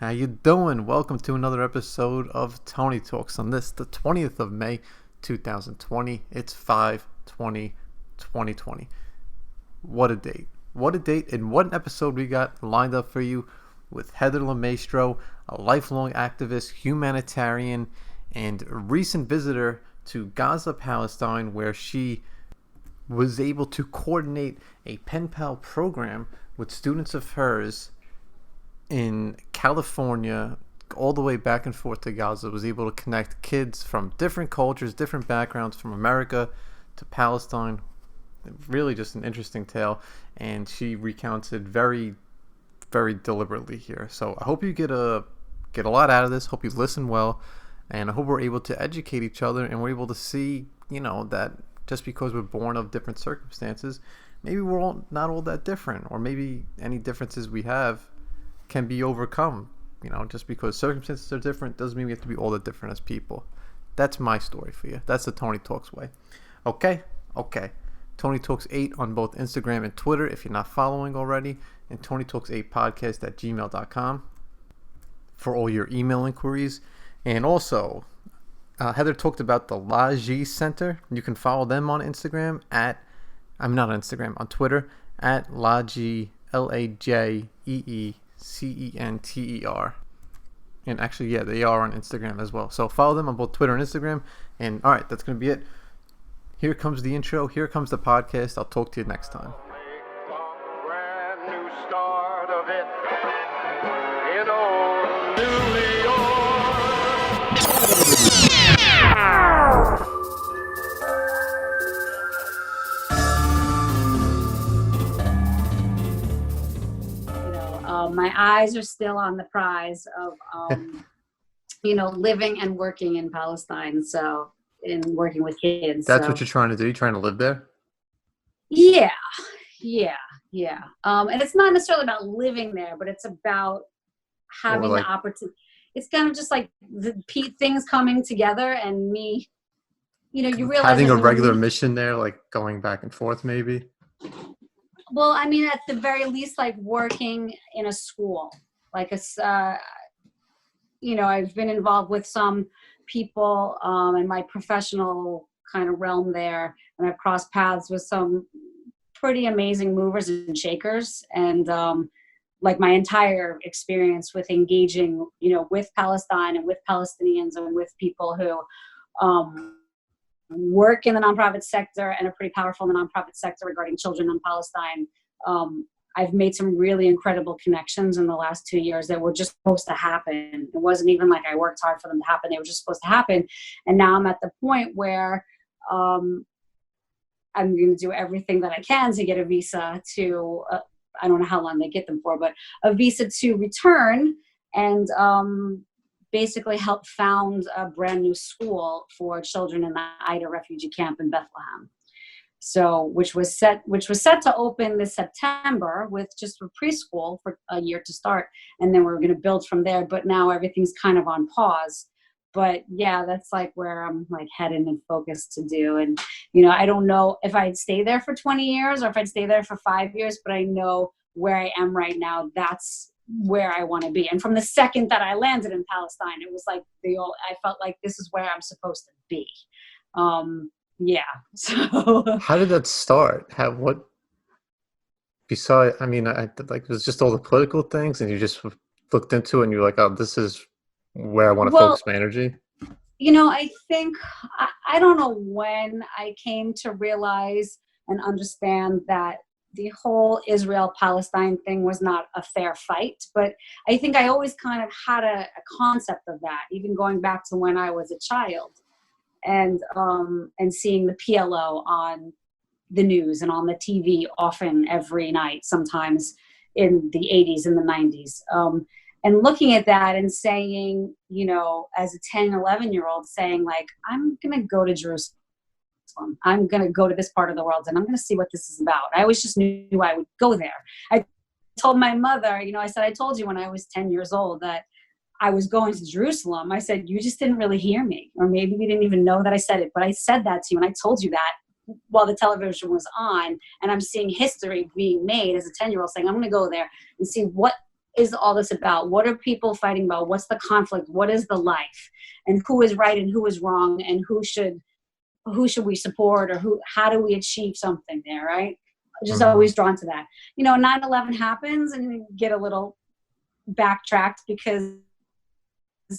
How you doing? Welcome to another episode of Tony Talks on this, the 20th of May, 2020. It's 5/20/2020. What a date. What a date and what an episode we got lined up for you with Heather La Mastro, a lifelong activist, humanitarian, and a recent visitor to Gaza, Palestine, where she was able to coordinate a pen pal program with students of hers in California, all the way back and forth to Gaza. Was able to connect kids from different cultures, different backgrounds, from America to Palestine. Really just an interesting tale, and she recounts it very, very deliberately here. So I hope you get a lot out of this. Hope you listen well, and I hope we're able to educate each other, and we're able to see, that just because we're born of different circumstances, maybe we're all not all that different, or maybe any differences we have can be overcome. Just because circumstances are different doesn't mean we have to be all that different as people. That's my story for you. That's the Tony Talks way. Okay. Tony Talks 8 on both Instagram and Twitter if you're not following already, and Tony Talks 8 podcast at gmail.com for all your email inquiries. And also, Heather talked about the Lajee Center. You can follow them on Instagram on Twitter at Lajee, LAJEECENTER. And actually, yeah, they are on Instagram as well. So follow them on both Twitter and Instagram. And all right, that's going to be it. Here comes the intro. Here comes the podcast. I'll talk to you next time. Brand new start of it in old New My eyes are still on the prize of, living and working in Palestine. So, in working with kids. That's what you're trying to do? You're trying to live there? Yeah. And it's not necessarily about living there, but it's about having the opportunity. It's kind of just like the things coming together, and me, you realize having a regular mission there, like going back and forth, maybe. Well, I mean, at the very least, like working in a school, like I've been involved with some people in my professional kind of realm there, and I've crossed paths with some pretty amazing movers and shakers, and like my entire experience with engaging, with Palestine and with Palestinians and with people who work in the nonprofit sector and are pretty powerful in the nonprofit sector regarding children in Palestine. I've made some really incredible connections in the last 2 years that were just supposed to happen. It wasn't even like I worked hard for them to happen. They were just supposed to happen. And now I'm at the point where I'm going to do everything that I can to get a visa to, I don't know how long they get them for, but a visa to return and basically help found a brand new school for children in the Ida refugee camp in Bethlehem. So, which was set to open this September with just a preschool for a year to start, and then we're going to build from there. But now everything's kind of on pause. But yeah, that's like where I'm like headed and focused to do. And I don't know if I'd stay there for 20 years or if I'd stay there for 5 years, but I know where I am right now. That's where I want to be. And from the second that I landed in Palestine, it was like I felt like this is where I'm supposed to be. Yeah. So how did that start? It was just all the political things, and you just looked into it and you're like, oh, this is where I want to focus my energy. I think, I don't know when I came to realize and understand that the whole Israel-Palestine thing was not a fair fight, but I think I always kind of had a concept of that, even going back to when I was a child. And seeing the PLO on the news and on the TV often every night, sometimes in the 80s and the 90s. And looking at that and saying, as a 10, 11-year-old saying, like, I'm going to go to Jerusalem. I'm going to go to this part of the world, and I'm going to see what this is about. I always just knew I would go there. I told my mother, I said, I told you when I was 10 years old that I was going to Jerusalem. I said, you just didn't really hear me, or maybe you didn't even know that I said it, but I said that to you, and I told you that while the television was on, and I'm seeing history being made as a 10-year-old saying, I'm going to go there and see what is all this about? What are people fighting about? What's the conflict? What is the life? And who is right and who is wrong? And who should we support, or how do we achieve something there, right? Just always drawn to that. 9/11 happens and you get a little backtracked because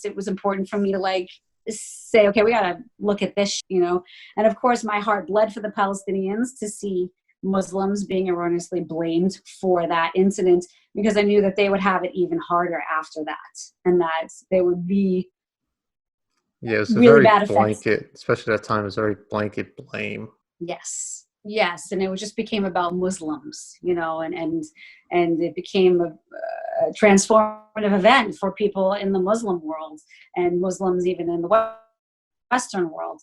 it was important for me to like say, okay, we got to look at this, and of course my heart bled for the Palestinians to see Muslims being erroneously blamed for that incident, because I knew that they would have it even harder after that, and that they would be Yeah, it was a really very bad effects. blanket, especially at that time, it was very blanket blame. Yes, and it just became about Muslims, and it became a transformative event for people in the Muslim world and Muslims even in the Western world,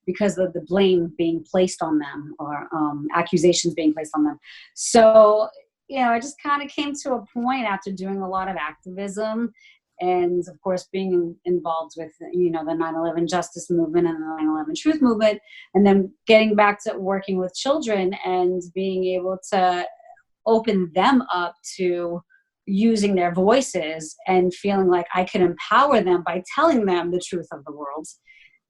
because of the blame being placed on them, or accusations being placed on them. So, I just kind of came to a point after doing a lot of activism, and of course being involved with the 9/11 justice movement and the 9/11 truth movement, and then getting back to working with children and being able to open them up to using their voices and feeling like I could empower them by telling them the truth of the world,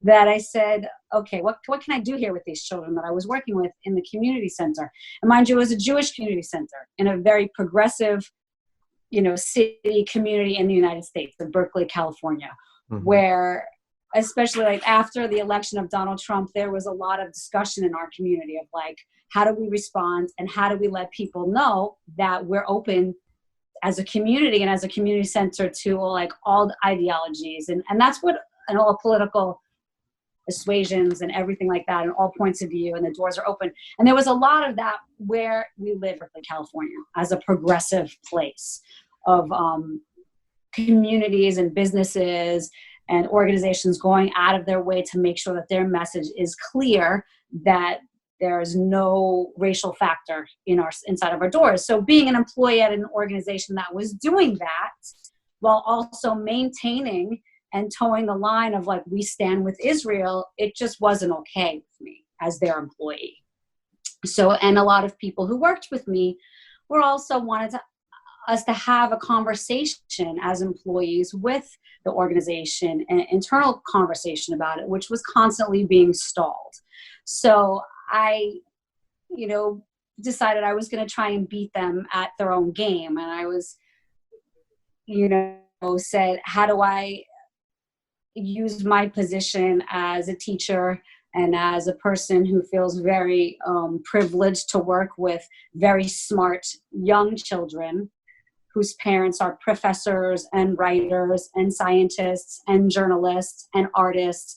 that I said, okay, what can I do here with these children that I was working with in the community center? And mind you, it was a Jewish community center in a very progressive city community in the United States, in Berkeley, California, where, especially like after the election of Donald Trump, there was a lot of discussion in our community of like, how do we respond and how do we let people know that we're open as a community and as a community center to like all the ideologies, and that's what, and all political persuasions and everything like that, and all points of view, and the doors are open. And there was a lot of that where we live in California as a progressive place of communities and businesses and organizations going out of their way to make sure that their message is clear, that there is no racial factor inside of our doors. So being an employee at an organization that was doing that while also maintaining and towing the line of like, we stand with Israel, it just wasn't okay with me as their employee. So, and a lot of people who worked with me were also wanted us to have a conversation as employees with the organization, an internal conversation about it, which was constantly being stalled. So I, decided I was going to try and beat them at their own game. And I was, said, how do I use my position as a teacher and as a person who feels very privileged to work with very smart young children whose parents are professors and writers and scientists and journalists and artists,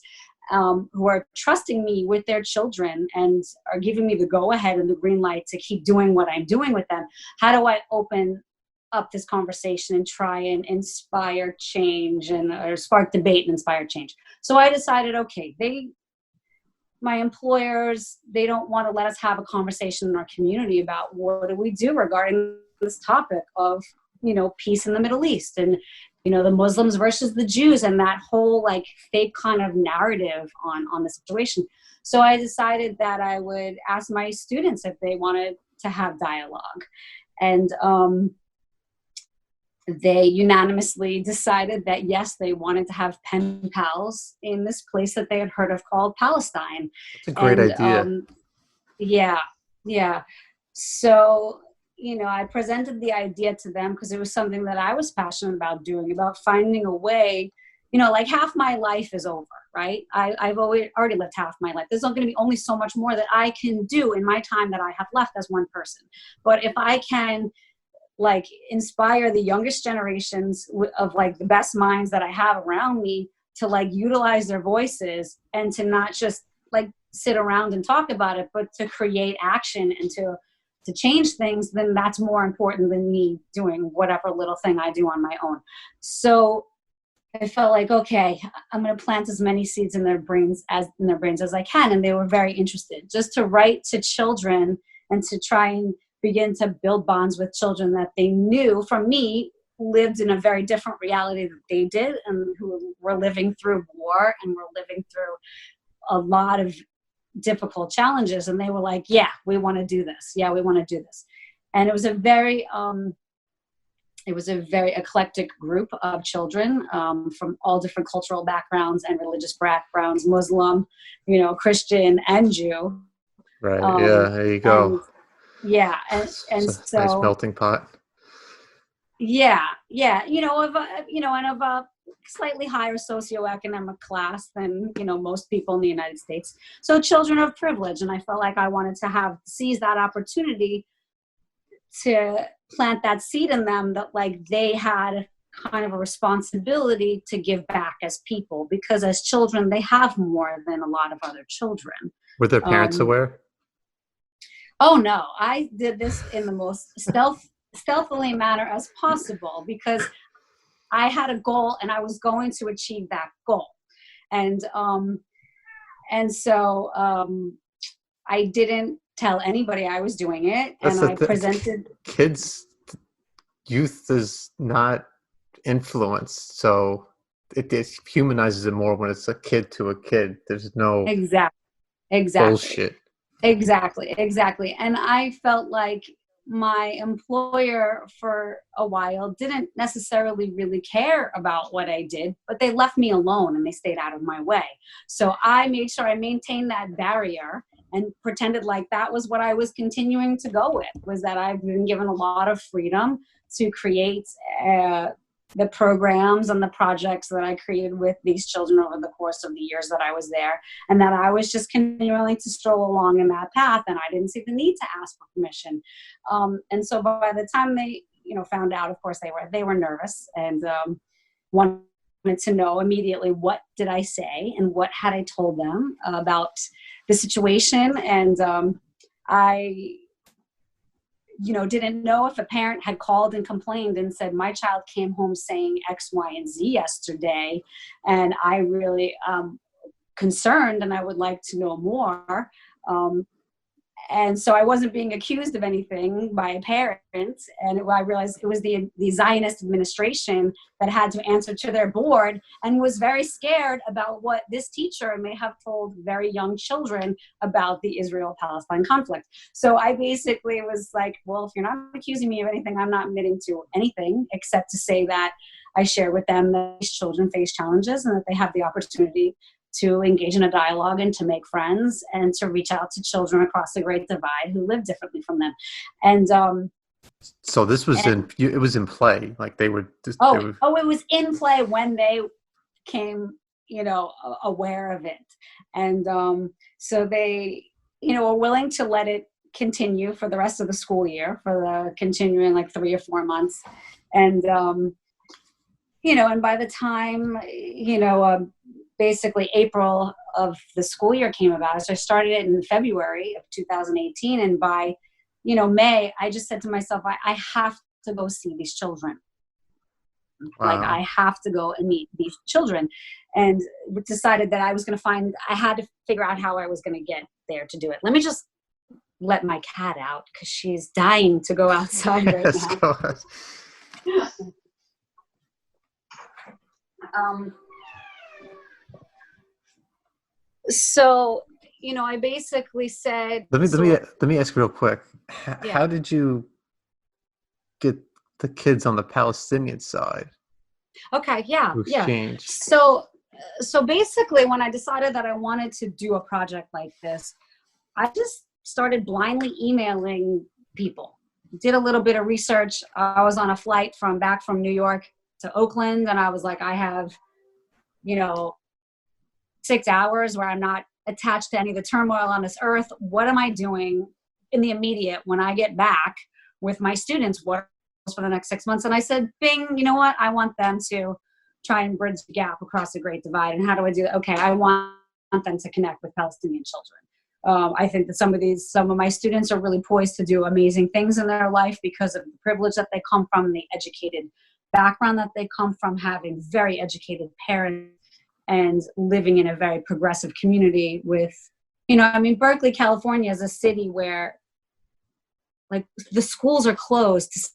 who are trusting me with their children and are giving me the go-ahead and the green light to keep doing what I'm doing with them. How do I open up this conversation and try and inspire change or spark debate and inspire change? So I decided, okay, my employers, they don't want to let us have a conversation in our community about what do we do regarding this topic of, peace in the Middle East and, the Muslims versus the Jews and that whole like fake kind of narrative on the situation. So I decided that I would ask my students if they wanted to have dialogue. And they unanimously decided that yes, they wanted to have pen pals in this place that they had heard of called Palestine. That's a great idea. Yeah. So, I presented the idea to them because it was something that I was passionate about doing, about finding a way, like half my life is over, right? I've already lived half my life. There's not going to be only so much more that I can do in my time that I have left as one person. But if I can like inspire the youngest generations of like the best minds that I have around me to like utilize their voices and to not just like sit around and talk about it, but to create action and to change things, then that's more important than me doing whatever little thing I do on my own. So I felt like, okay, I'm going to plant as many seeds in their brains as I can. And they were very interested just to write to children and to try and begin to build bonds with children that they knew from me lived in a very different reality that they did, and who were living through war and were living through a lot of difficult challenges. And they were like, yeah, we want to do this. Yeah, we want to do this. And it was a very It was a very eclectic group of children from all different cultural backgrounds and religious backgrounds, Muslim, Christian and Jew. Right. Yeah. Um, There you go. and yeah, It's and a nice so melting pot. yeah, yeah, and of a slightly higher socioeconomic class than most people in the United States. So children of privilege, and I felt like I wanted to seize that opportunity to plant that seed in them that like they had kind of a responsibility to give back as people, because as children they have more than a lot of other children. Were their parents Um, aware? oh no, I did this in the most stealthily manner as possible, because I had a goal and I was going to achieve that goal. And so I didn't tell anybody I was doing it, That's and the I presented. kids. Youth is not influenced, so it humanizes it more when it's a kid to a kid. There's no Exactly. bullshit. Exactly. And I felt like my employer for a while didn't necessarily really care about what I did, but they left me alone and they stayed out of my way. So I made sure I maintained that barrier and pretended like that was what I was continuing to go with, was that I've been given a lot of freedom to create the programs and the projects that I created with these children over the course of the years that I was there, and that I was just continuing to stroll along in that path, and I didn't see the need to ask for permission. And so by the time they, found out, of course they were nervous and wanted to know immediately what did I say and what had I told them about the situation. And I didn't know if a parent had called and complained and said, my child came home saying X, Y, and Z yesterday, and I really concerned and I would like to know more. And so I wasn't being accused of anything by a parent. And I realized it was the Zionist administration that had to answer to their board, and was very scared about what this teacher may have told very young children about the Israel-Palestine conflict. So I basically was like, well, if you're not accusing me of anything, I'm not admitting to anything, except to say that I share with them that these children face challenges and that they have the opportunity to engage in a dialogue and to make friends and to reach out to children across the Great Divide who live differently from them. And so this was it was in play, like they were just, it was in play when they came aware of it. And so they were willing to let it continue for the rest of the school year, for the continuing like 3 or 4 months. And and by the time basically April of the school year came about. So I started it in February of 2018. And by, May, I just said to myself, I have to go see these children. wow. Like I have to go and meet these children, and decided that I had to figure out how I was going to get there to do it. Let me just let my cat out because she's dying to go outside right now. So, I basically said. Let me ask real quick. How did you get the kids on the Palestinian side? Okay, yeah. So basically, when I decided that I wanted to do a project like this, I just started blindly emailing people. Did a little bit of research. I was on a flight back from New York to Oakland, and I was like, I have, 6 hours where I'm not attached to any of the turmoil on this earth. What am I doing in the immediate when I get back with my students? What for the next 6 months? And I said, bing, you know what? I want them to try and bridge the gap across the Great Divide. And how do I do that? Okay, I want them to connect with Palestinian children. I think that some of my students are really poised to do amazing things in their life because of the privilege that they come from, the educated background that they come from, having very educated parents, and living in a very progressive community with, Berkeley, California is a city where like the schools are closed to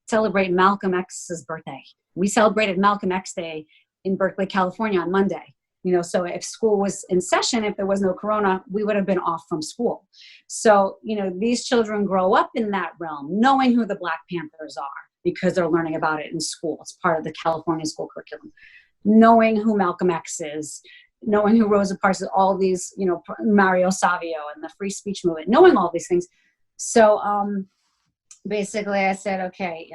celebrate Malcolm X's birthday. We celebrated Malcolm X Day in Berkeley, California on Monday. So if school was in session, if there was no corona, we would have been off from school. So, these children grow up in that realm, knowing who the Black Panthers are, because they're learning about it in school. It's part of the California school curriculum. Knowing who Malcolm X is, knowing who Rosa Parks is, all these, Mario Savio and the free speech movement, knowing all these things. So basically I said, okay,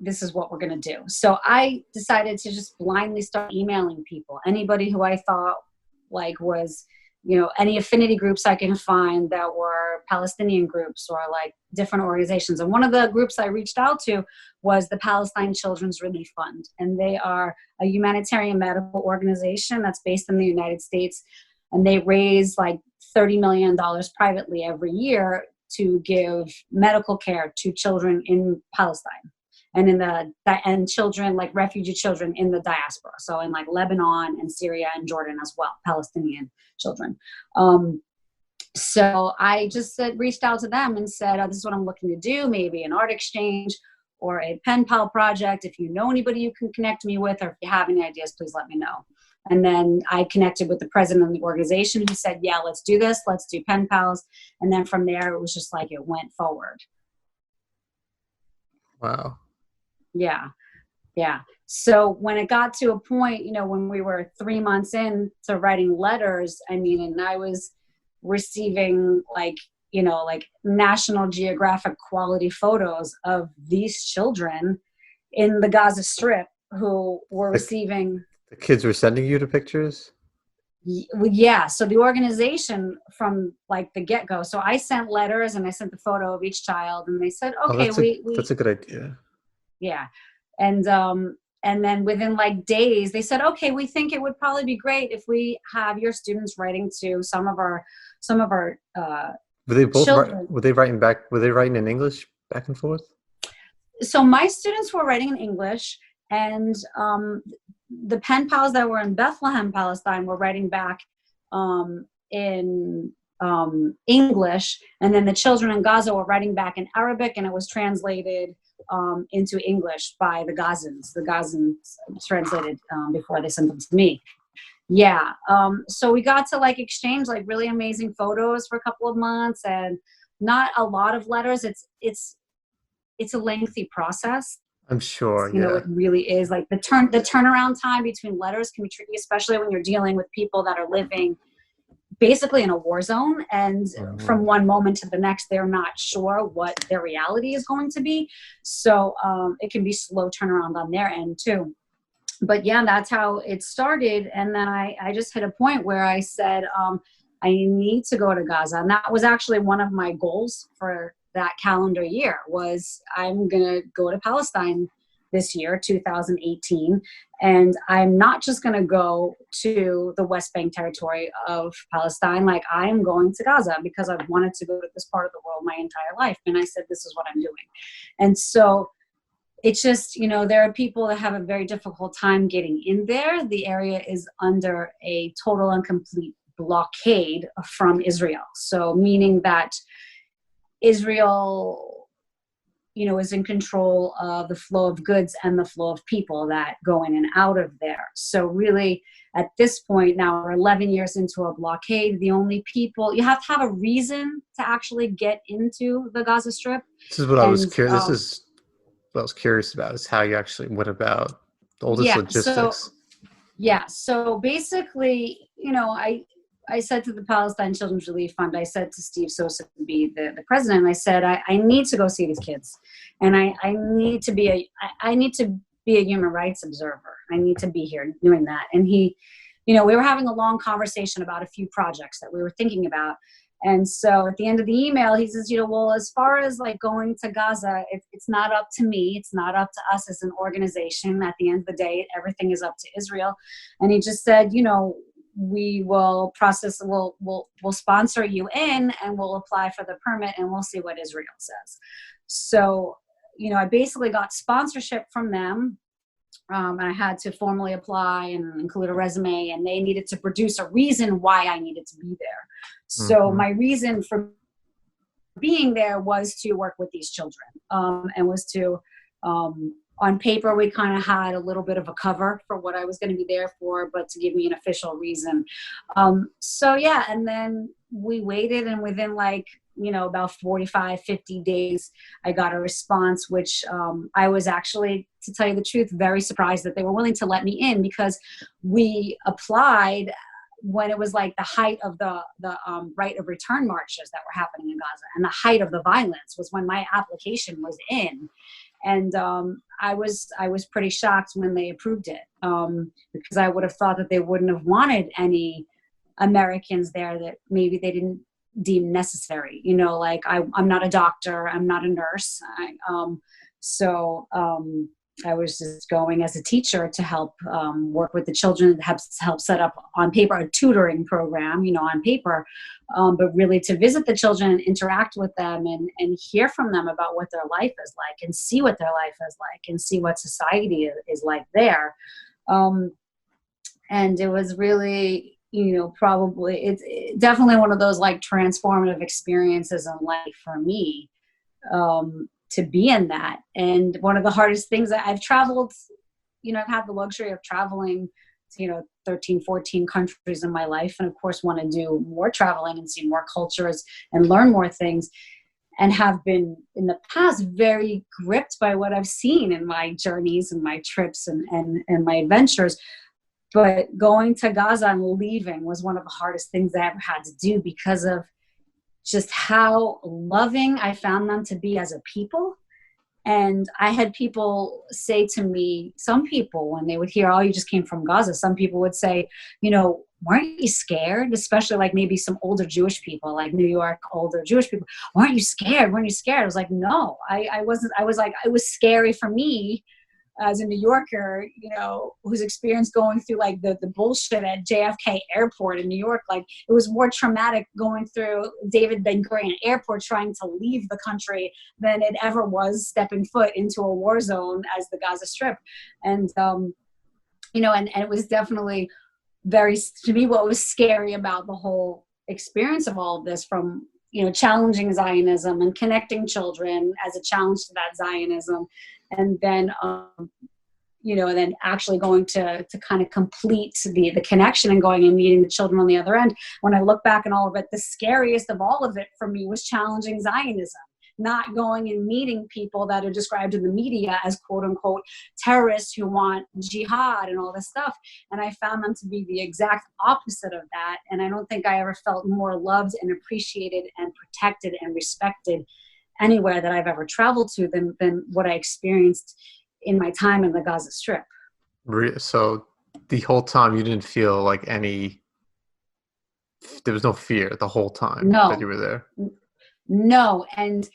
this is what we're going to do. So I decided to just blindly start emailing people, anybody who I thought like was, any affinity groups I can find that were Palestinian groups or like different organizations. And one of the groups I reached out to was the Palestine Children's Relief Fund. And they are a humanitarian medical organization that's based in the United States. And they raise like $30 million privately every year to give medical care to children in Palestine and children, like refugee children in the diaspora. So in like Lebanon and Syria and Jordan as well, Palestinian children. So I just reached out to them and said, this is what I'm looking to do, maybe an art exchange or a pen pal project. If you know anybody you can connect me with, or if you have any ideas, please let me know. And then I connected with the president of the organization who said, yeah, let's do this. Let's do pen pals. And then from there, it was just like it went forward. Wow. Yeah. Yeah. So when it got to a point, when we were 3 months in to writing letters, and I was receiving like National Geographic quality photos of these children in the Gaza Strip who were receiving. The kids were sending you the pictures? Yeah. So the organization from like the get-go. So I sent letters and I sent the photo of each child, and they said, okay, that's a good idea. Yeah. And then within like days, they said, okay, we think it would probably be great if we have your students writing to some of our were they both children. Were they writing back? Were they writing in English back and forth? So my students were writing in English, and the pen pals that were in Bethlehem, Palestine, were writing back in English, and then the children in Gaza were writing back in Arabic, and it was translated into English by the Gazans. The Gazans translated before they sent them to me. Yeah. So we got to like exchange like really amazing photos for a couple of months, and not a lot of letters. It's a lengthy process. I'm sure. It really is. Like the turnaround time between letters can be tricky, especially when you're dealing with people that are living basically in a war zone, and from one moment to the next they're not sure what their reality is going to be. So it can be slow turnaround on their end too. But yeah, that's how it started. And then I just hit a point where I said, I need to go to Gaza. And that was actually one of my goals for that calendar year, was I'm gonna go to Palestine this year, 2018. And I'm not just going to go to the West Bank territory of Palestine. Like, I'm going to Gaza because I've wanted to go to this part of the world my entire life. And I said, this is what I'm doing. And so it's just, there are people that have a very difficult time getting in there. The area is under a total and complete blockade from Israel. So meaning that Israel is in control of the flow of goods and the flow of people that go in and out of there. So really, at this point, now we're 11 years into a blockade. The only people, you have to have a reason to actually get into the Gaza Strip. This is what I was curious. This is what I was curious about, is how you actually went about all this logistics. So basically, I said to the Palestine Children's Relief Fund, I said to Steve Sosa, to be the president, I said, I need to go see these kids. And I need to be a human rights observer. I need to be here doing that. And he, we were having a long conversation about a few projects that we were thinking about. And so at the end of the email, he says, well, as far as like going to Gaza, it's not up to me. It's not up to us as an organization. At the end of the day, everything is up to Israel. And he just said, we will process, we'll sponsor you in, and we'll apply for the permit, and we'll see what Israel says. So, I basically got sponsorship from them. And I had to formally apply and include a resume, and they needed to produce a reason why I needed to be there. So my reason for being there was to work with these children, and was to, on paper, we kind of had a little bit of a cover for what I was going to be there for, but to give me an official reason. And then we waited, and within like about 45, 50 days, I got a response, which I was actually, to tell you the truth, very surprised that they were willing to let me in, because we applied when it was like the height of the right of return marches that were happening in Gaza, and the height of the violence was when my application was in. And I was pretty shocked when they approved it, because I would have thought that they wouldn't have wanted any Americans there that maybe they didn't deem necessary. Like I'm not a doctor, I'm not a nurse. So I was just going as a teacher to help work with the children, help set up on paper a tutoring program, on paper, but really to visit the children and interact with them and hear from them about what their life is like, and see what their life is like, and see what society is like there. And it was really, probably, it's definitely one of those like transformative experiences in life for me, to be in that. And one of the hardest things that I've traveled, I've had the luxury of traveling to, 13, 14 countries in my life. And of course, want to do more traveling and see more cultures and learn more things, and have been in the past very gripped by what I've seen in my journeys and my trips and my adventures. But going to Gaza and leaving was one of the hardest things I ever had to do, because of just how loving I found them to be as a people. And I had people say to me, some people, when they would hear, oh, you just came from Gaza, some people would say, weren't you scared? Especially like maybe some older Jewish people, like New York, older Jewish people. Weren't you scared? Weren't you scared? I was like, no, I wasn't. I was like, it was scary for me as a New Yorker, whose experience going through like the bullshit at JFK Airport in New York, like it was more traumatic going through David Ben Gurion Airport trying to leave the country than it ever was stepping foot into a war zone as the Gaza Strip. And, and it was definitely to me, what was scary about the whole experience of all of this, from, challenging Zionism and connecting children as a challenge to that Zionism. And then, and then actually going to kind of complete the connection and going and meeting the children on the other end. When I look back on all of it, the scariest of all of it for me was challenging Zionism, not going and meeting people that are described in the media as quote unquote terrorists who want jihad and all this stuff. And I found them to be the exact opposite of that. And I don't think I ever felt more loved and appreciated and protected and respected anywhere that I've ever traveled to than what I experienced in my time in the Gaza Strip. So the whole time you didn't feel like there was no fear the whole time that you were there? No. And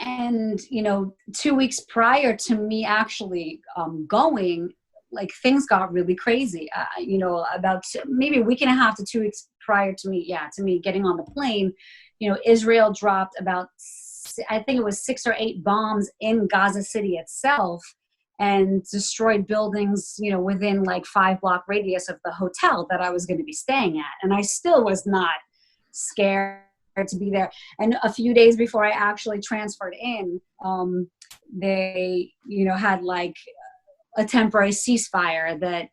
2 weeks prior to me actually going, like things got really crazy, about maybe a week and a half to 2 weeks prior to me getting on the plane, Israel dropped about, I think it was 6 or 8 bombs in Gaza City itself, and destroyed buildings, within like 5-block radius of the hotel that I was going to be staying at. And I still was not scared to be there. And a few days before I actually transferred in, they, had like a temporary ceasefire that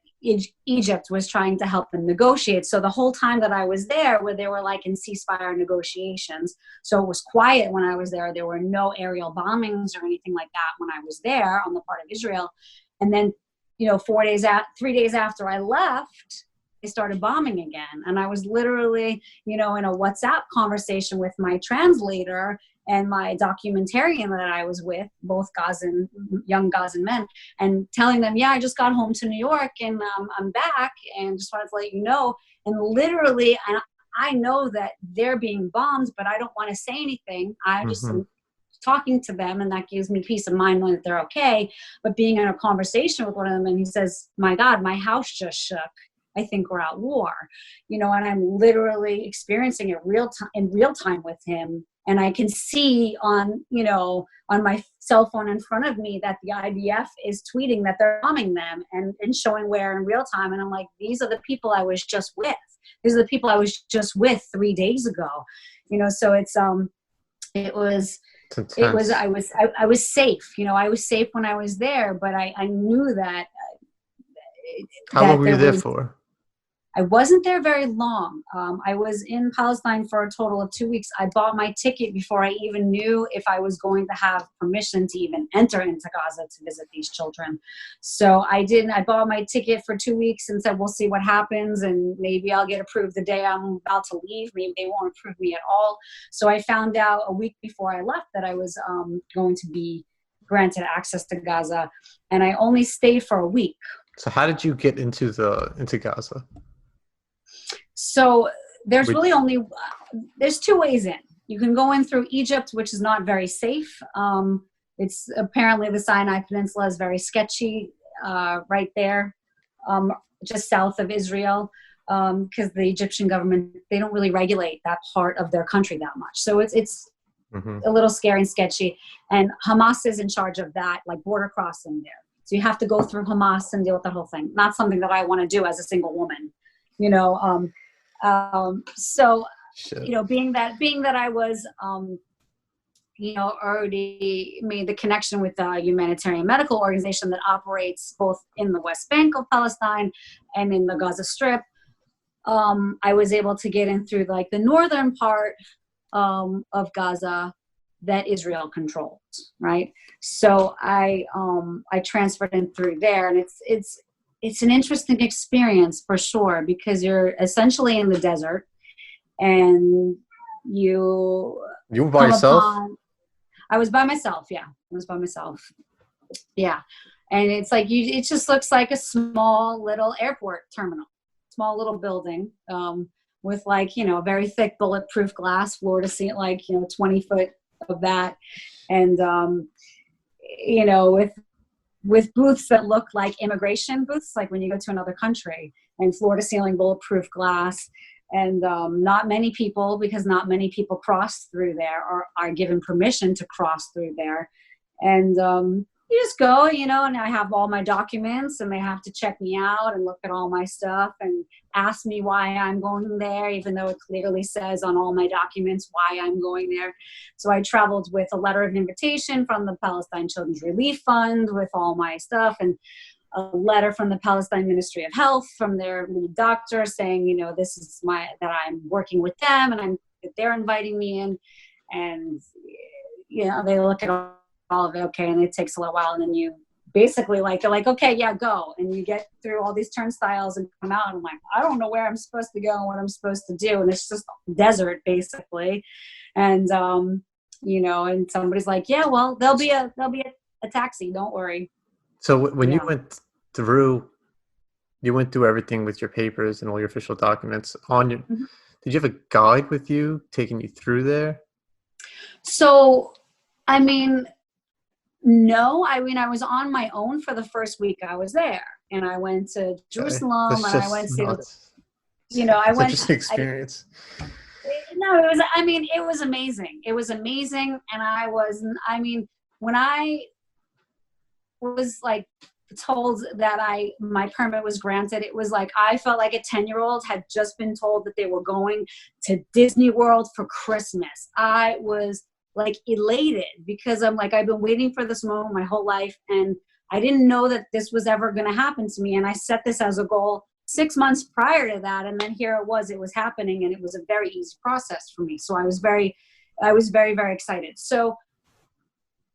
Egypt was trying to help them negotiate. So the whole time that I was there, where they were like in ceasefire negotiations, so it was quiet when I was there. There were no aerial bombings or anything like that when I was there on the part of Israel. And then, 3 days after I left, they started bombing again. And I was literally, in a WhatsApp conversation with my translator and my documentarian that I was with, both young Gazan men, and telling them, I just got home to New York and I'm back and just wanted to let you know. And literally, I know that they're being bombed, but I don't want to say anything. I just am talking to them, and that gives me peace of mind knowing that they're okay. But being in a conversation with one of them, and he says, my God, my house just shook. I think we're at war, and I'm literally experiencing it in real time with him. And I can see on my cell phone in front of me that the IDF is tweeting that they're bombing them and showing where in real time. And I'm like, these are the people I was just with. These are the people I was just with 3 days ago. So I was safe. I was safe when I was there, but I knew that. How long were you there for? I wasn't there very long. I was in Palestine for a total of 2 weeks. I bought my ticket before I even knew if I was going to have permission to even enter into Gaza to visit these children. So I didn't. I bought my ticket for 2 weeks and said, we'll see what happens, and maybe I'll get approved the day I'm about to leave. Maybe they won't approve me at all. So I found out a week before I left that I was going to be granted access to Gaza, and I only stayed for a week. So how did you get into Gaza? So there's really there's 2 ways in. You can go in through Egypt, which is not very safe. It's apparently the Sinai Peninsula is very sketchy right there, just south of Israel, because the Egyptian government, they don't really regulate that part of their country that much. So it's a little scary and sketchy. And Hamas is in charge of that, like border crossing there. So you have to go through Hamas and deal with the whole thing. Not something that I want to do as a single woman, you know. So, you know, being that I was, you know, already made the connection with a humanitarian medical organization that operates both in the West Bank of Palestine and in the Gaza Strip, I was able to get in through like the northern part of Gaza that Israel controls, right? So I transferred in through there, and it's an interesting experience for sure, because you're essentially in the desert, and you were by yourself? I was by myself. Yeah, I was by myself. Yeah, and it's like it just looks like a small little airport terminal, small little building with like, you know, very thick bulletproof glass, floor to ceiling, like, you know, 20 foot of that, and you know, with booths that look like immigration booths, like when you go to another country, and floor to ceiling bulletproof glass. And not many people, because not many people cross through there or are given permission to cross through there. And you just go, you know, and I have all my documents, and they have to check me out and look at all my stuff and ask me why I'm going there, even though it clearly says on all my documents why I'm going there. So I traveled with a letter of invitation from the Palestine Children's Relief Fund with all my stuff, and a letter from the Palestine Ministry of Health from their lead doctor saying, you know, this is that I'm working with them, and they're inviting me in, and you know, they look at all of it, okay, and it takes a little while, and then you basically they're like, okay, yeah, go, and you get through all these turnstiles and come out, and I'm like, I don't know where I'm supposed to go and what I'm supposed to do, and it's just desert basically, and you know, and somebody's like, yeah, well, there'll be a taxi, don't worry. So when you went through everything with your papers and all your official documents on your, did you have a guide with you taking you through there? So, I mean, no, I mean, I was on my own for the first week I was there, and I went to Jerusalem, and I went to, you know, I went. Such an experience. No, it was. I mean, it was amazing. It was amazing, and I mean, when I was like told that my permit was granted, it was like I felt like a 10-year-old had just been told that they were going to Disney World for Christmas. I was like elated, because I'm like, I've been waiting for this moment my whole life, and I didn't know that this was ever going to happen to me, and I set this as a goal 6 months prior to that, and then here it was happening, and it was a very easy process for me. So I was very, very excited. So,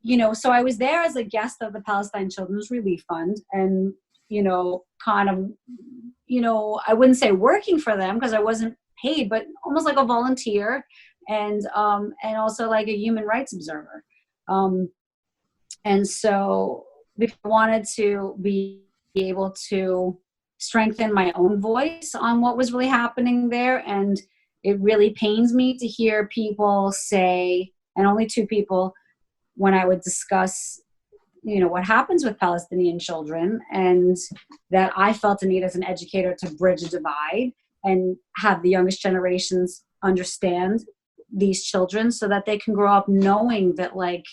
you know, so I was there as a guest of the Palestine Children's Relief Fund, and, you know, kind of, you know, I wouldn't say working for them because I wasn't paid, but almost like a volunteer, and also like a human rights observer. And so I wanted to be able to strengthen my own voice on what was really happening there. And it really pains me to hear people say, and only 2 people, when I would discuss, you know, what happens with Palestinian children, and that I felt a need as an educator to bridge a divide and have the youngest generations understand these children so that they can grow up knowing that, like,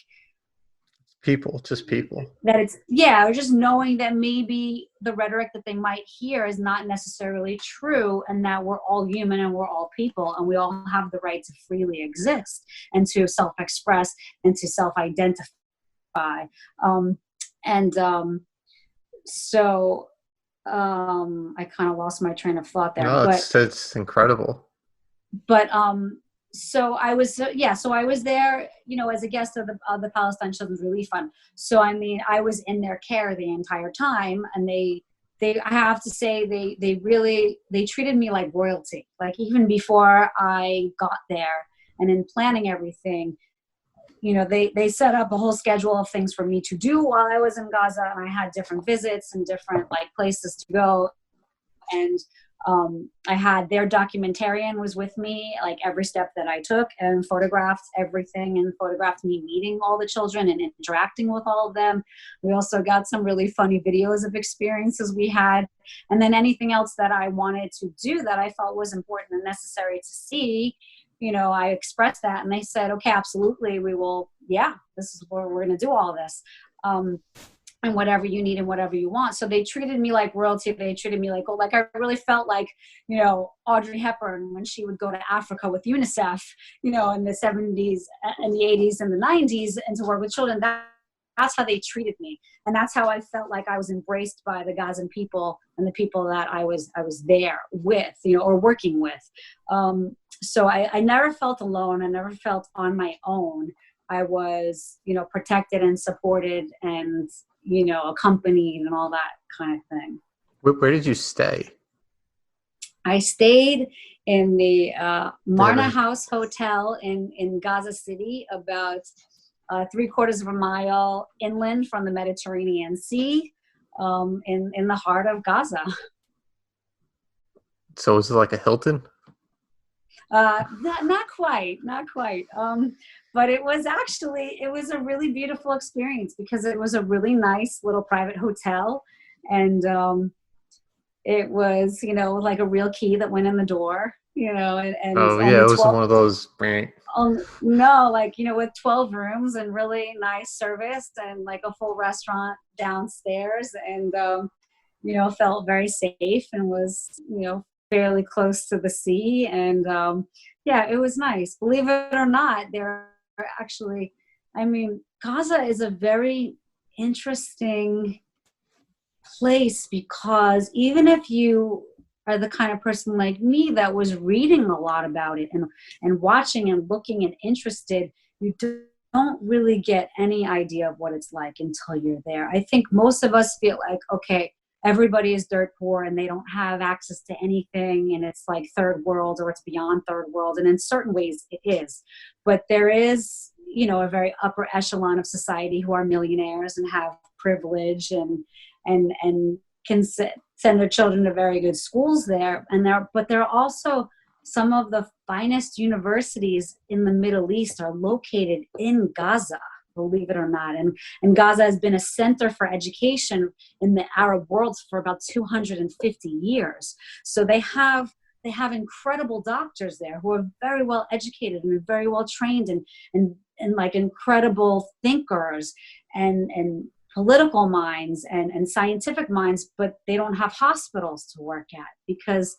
just people. That it's, yeah, or just knowing that maybe the rhetoric that they might hear is not necessarily true, and that we're all human and we're all people, and we all have the right to freely exist and to self-express and to self-identify. So I kind of lost my train of thought there, No, it's incredible. but so I was so I was there, as a guest of the Palestine Children's Relief Fund. So I mean, I was in their care the entire time, and they I have to say they treated me like royalty. Like even before I got there, and in planning everything, they set up a whole schedule of things for me to do while I was in Gaza, and I had different visits and different like places to go. And I had their documentarian was with me like every step that I took, and photographed everything, and photographed me meeting all the children and interacting with all of them. We also got some really funny videos of experiences we had, and then anything else that I wanted to do that I felt was important and necessary to see, I expressed that, and they said, okay, absolutely, we will. Yeah, this is where we're going to do all this. And whatever you need and whatever you want. So they treated me like royalty. They treated me like, I really felt like, Audrey Hepburn when she would go to Africa with UNICEF, in the 70s and the 80s and the 90s, and to work with children. That's how they treated me. And that's how I felt like I was embraced by the Gazan people and the people that I was there with, or working with. So I never felt alone. I never felt on my own. I was, protected and supported and, accompanied and all that kind of thing. Where did you stay? I stayed in the Marna House Hotel in Gaza City, about 3/4 of a mile inland from the Mediterranean Sea, in the heart of Gaza. So is it like a Hilton? Not quite. But it was a really beautiful experience because it was a really nice little private hotel. And it was, like a real key that went in the door, and it wasn't one of those. No, like, with 12 rooms and really nice service and like a full restaurant downstairs, and, felt very safe and was, fairly close to the sea. And it was nice. Believe it or not, there are actually, Gaza is a very interesting place, because even if you are the kind of person like me that was reading a lot about it and watching and looking and interested, you don't really get any idea of what it's like until you're there. I think most of us feel like, okay, everybody is dirt poor and they don't have access to anything, and it's like third world, or it's beyond third world. And in certain ways it is, but there is, a very upper echelon of society who are millionaires and have privilege and can send their children to very good schools there. But there are also some of the finest universities in the Middle East are located in Gaza, believe it or not. And Gaza has been a center for education in the Arab world for about 250 years. So they have incredible doctors there who are very well educated and very well trained, and like incredible thinkers and political minds and scientific minds, but they don't have hospitals to work at because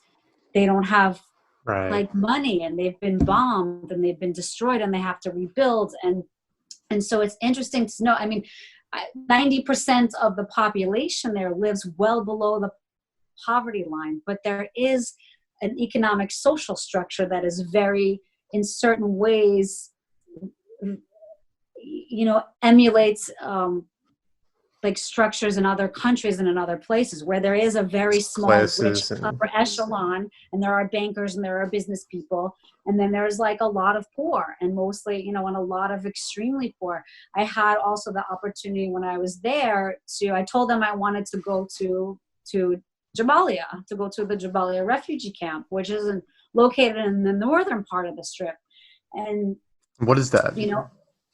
they don't have like money, and they've been bombed and they've been destroyed and they have to rebuild. And so it's interesting to know, 90% of the population there lives well below the poverty line, but there is an economic social structure that is very, in certain ways, emulates like structures in other countries and in other places, where there is a very small, rich upper echelon, and there are bankers and there are business people, and then there's like a lot of poor, and mostly, and a lot of extremely poor. I had also the opportunity when I was there I told them I wanted to go to Jabalia, to go to the Jabalia refugee camp, which is located in the northern part of the Strip. And what is that?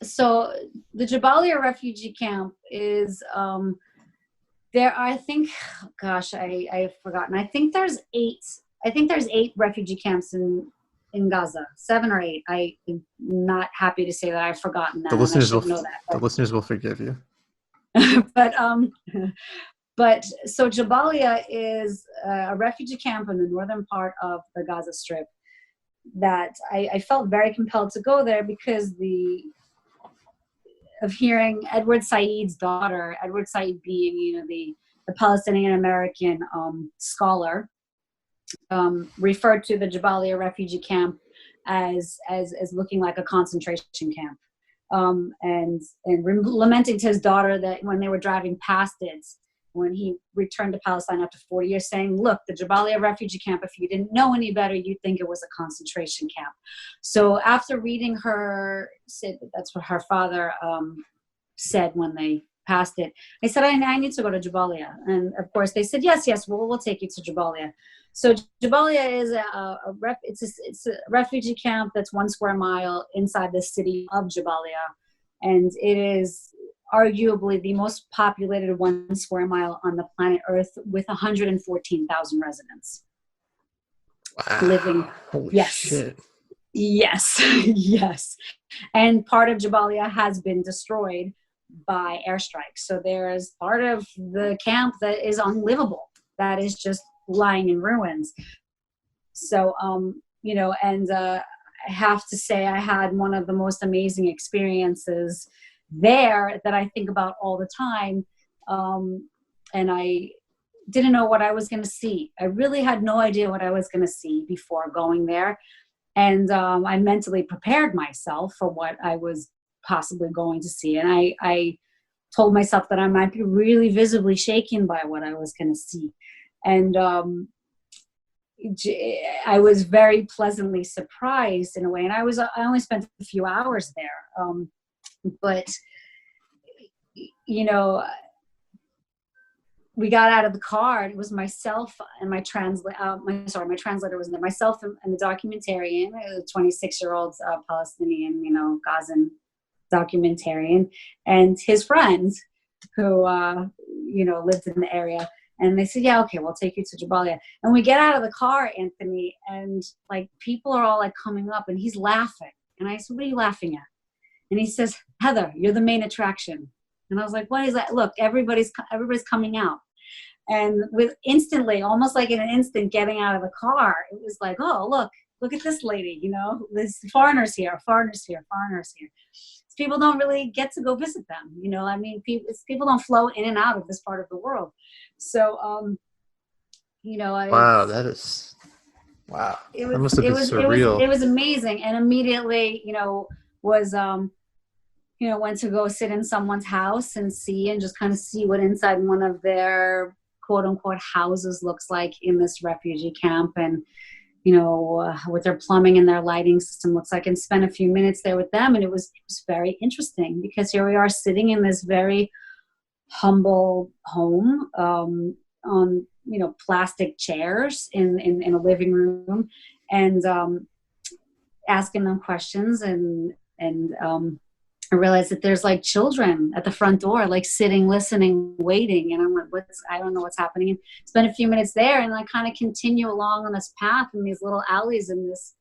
So the Jabalia refugee camp is there are, I think, I've forgotten. I think there's 8 refugee camps in Gaza, 7 or 8. I'm not happy to say that I've forgotten that. The listeners will know that. The listeners will forgive you. But so Jabalia is a refugee camp in the northern part of the Gaza Strip that I felt very compelled to go there because of hearing Edward Said's daughter, Edward Said being, the the Palestinian American scholar, referred to the Jabalia refugee camp as looking like a concentration camp, and lamenting to his daughter that when they were driving past it, when he returned to Palestine after 40 years, saying, look, the Jabalia refugee camp, if you didn't know any better, you'd think it was a concentration camp. So after reading her, said that's what her father said when they passed it, I said, I need to go to Jabalia. And of course they said, yes, we'll take you to Jabalia. So Jabalia is it's a refugee camp that's 1 square mile inside the city of Jabalia. And it is arguably the most populated 1 square mile on the planet Earth, with 114,000 residents. Wow. Living. Holy yes. shit. Yes. Yes. And part of Jabalia has been destroyed by airstrikes. So there's part of the camp that is unlivable, that is just lying in ruins. So, and I have to say I had one of the most amazing experiences there that I think about all the time. And I didn't know what I was going to see. I really had no idea what I was going to see before going there. And I mentally prepared myself for what I was possibly going to see. And I told myself that I might be really visibly shaken by what I was going to see. And I was very pleasantly surprised in a way. And I only spent a few hours there. But, we got out of the car. It was myself and my translator was there. Myself and the documentarian, a 26-year-old Palestinian, Gazan documentarian, and his friend who, lived in the area. And they said, yeah, okay, we'll take you to Jabalia. And we get out of the car, Anthony, and people are all coming up, and he's laughing. And I said, what are you laughing at? And he says, Heather, you're the main attraction. And I was like, what is that? Look, everybody's coming out. And with instantly, almost like in an instant, getting out of the car, it was like, oh, look at this lady, there's foreigners here. People don't really get to go visit them. People don't flow in and out of this part of the world. So, wow, that is, wow. That must have been surreal. It was amazing. And immediately, was, went to go sit in someone's house and just kind of see what inside one of their quote unquote houses looks like in this refugee camp, and what their plumbing and their lighting system looks like, and spend a few minutes there with them. And it was very interesting, because here we are sitting in this very humble home on plastic chairs in a living room, and asking them questions, and I realized that there's children at the front door, sitting, listening, waiting. And I'm like, I don't know what's happening. And spend a few minutes there, and I kind of continue along on this path in these little alleys in this